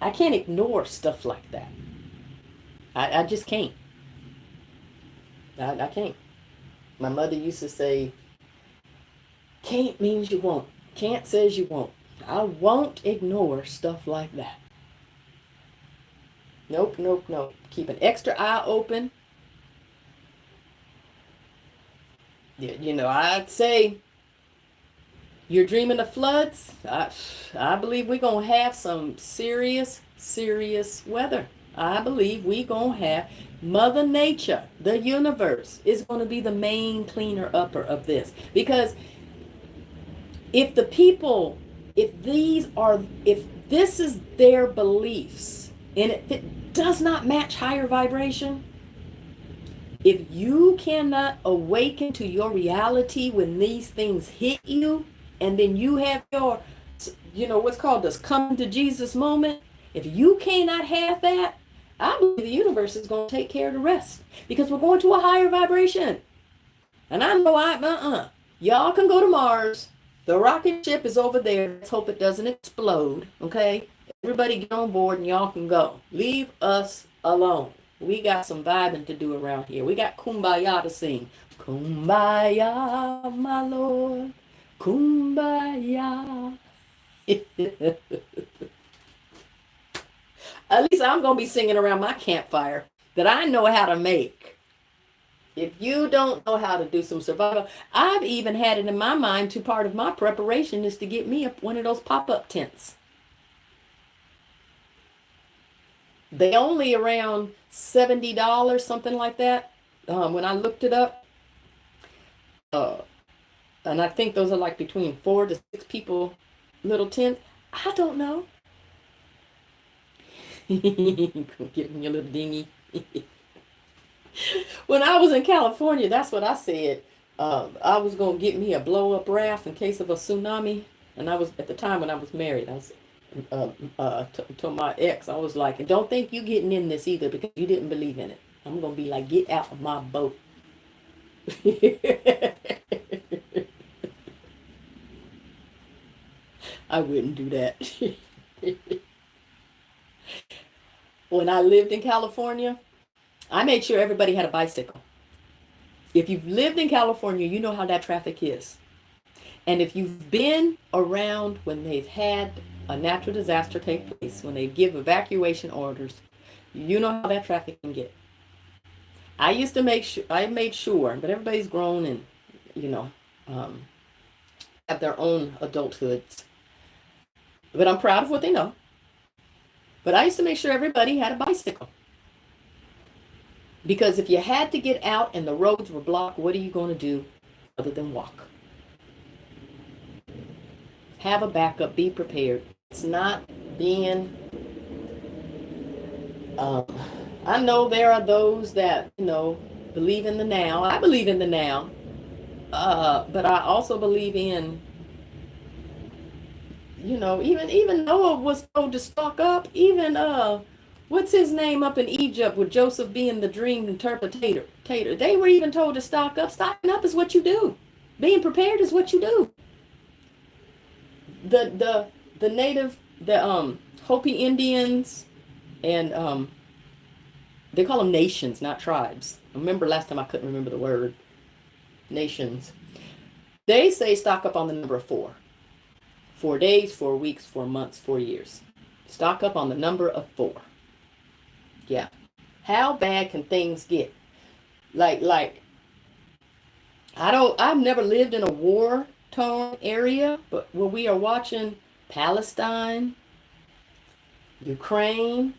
I can't ignore stuff like that. I just can't. I can't. My mother used to say, can't means you won't. Can't says you won't. I won't ignore stuff like that. Nope. Keep an extra eye open. I'd say you're dreaming of floods. I believe we're going to have some serious weather. I believe we're going to have Mother Nature, the universe, is going to be the main cleaner upper of this. Because if this is their beliefs, and if it does not match higher vibration, if you cannot awaken to your reality when these things hit you, and then you have your, what's called this come to Jesus moment, if you cannot have that, I believe the universe is going to take care of the rest. Because we're going to a higher vibration. And I know y'all can go to Mars. The rocket ship is over there. Let's hope it doesn't explode. Okay? Everybody get on board and y'all can go. Leave us alone. We got some vibing to do around here. We got Kumbaya to sing. Kumbaya, my Lord. Kumbaya. At least I'm going to be singing around my campfire that I know how to make. If you don't know how to do some survival, I've even had it in my mind to part of my preparation is to get me one of those pop-up tents. They only around $70, something like that. When I looked it up, And I think those are like between 4 to 6 people, little tent. I don't know. Get in your little dinghy. When I was in California, that's what I said. I was gonna get me a blow up raft in case of a tsunami. And I was at the time when I was married. I was to my ex. I was like, "Don't think you getting in this either because you didn't believe in it." I'm gonna be like, "Get out of my boat." I wouldn't do that. When I lived in California, I made sure everybody had a bicycle. If you've lived in California, you know how that traffic is. And if you've been around when they've had a natural disaster take place, when they give evacuation orders, you know how that traffic can get. I used to make sure, I made sure, but everybody's grown and, you know, have their own adulthoods. But I'm proud of what they know. But I used to make sure everybody had a bicycle. Because if you had to get out and the roads were blocked, what are you going to do other than walk? Have a backup. Be prepared. It's not being... I know there are those that, you know, believe in the now. I believe in the now. But I also believe in, you know, even Noah was told to stock up. Even what's his name up in Egypt with Joseph being the dream interpretator? They were even told to stock up. Stocking up is what you do. Being prepared is what you do. The native, the Hopi Indians, and they call them nations, not tribes. I remember last time I couldn't remember the word. Nations. They say stock up on the number 4. 4 days, 4 weeks, 4 months, 4 years. Stock up on the number of 4. Yeah. How bad can things get? Like, I've never lived in a war-torn area, but where we are watching Palestine, Ukraine,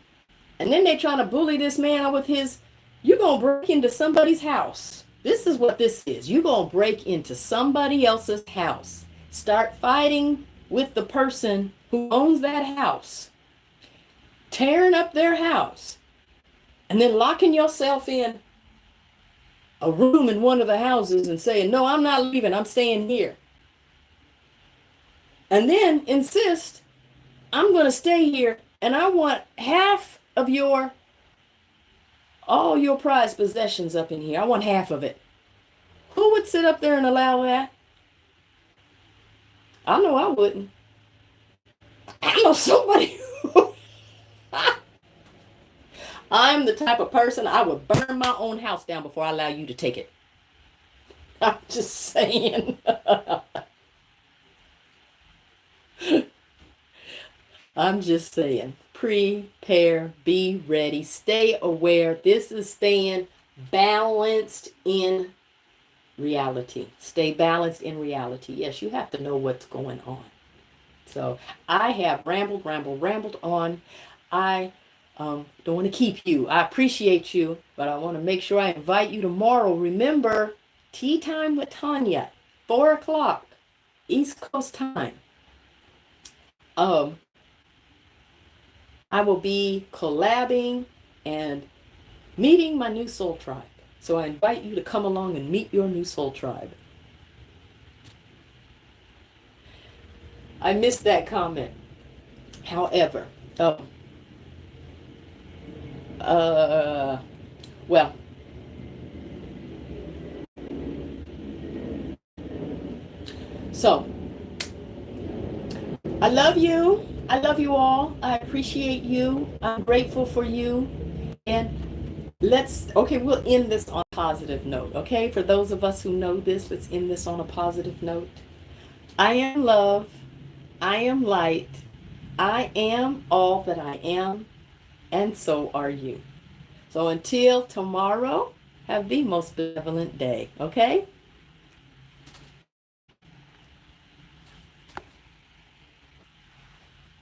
and then they're trying to bully this man with his, you're going to break into somebody's house. This is what this is. You're going to break into somebody else's house. Start fighting with the person who owns that house. Tearing up their house. And then locking yourself in a room in one of the houses and saying, no, I'm not leaving. I'm staying here. And then insist, I'm going to stay here and I want half of all your prized possessions up in here. I want half of it. Who would sit up there and allow that? I know I wouldn't. I know somebody who... I'm the type of person I would burn my own house down before I allow you to take it. I'm just saying. I'm just saying. Prepare, be ready, stay aware. This is staying balanced in reality. Stay balanced in reality. Yes, you have to know what's going on. So I have rambled on. I don't want to keep you. I appreciate you, but I want to make sure I invite you tomorrow. Remember, Tea Time with Tanya, 4 o'clock, East Coast time. I will be collabing and meeting my new soul tribe. So I invite you to come along and meet your new soul tribe. I missed that comment. However, well, so I love you. I love you all. I appreciate you. I'm grateful for you. And we'll end this on a positive note. Okay, for those of us who know this, let's end this on a positive note. I am love. I am light. I am all that I am. And so are you. So until tomorrow, have the most benevolent day. Okay?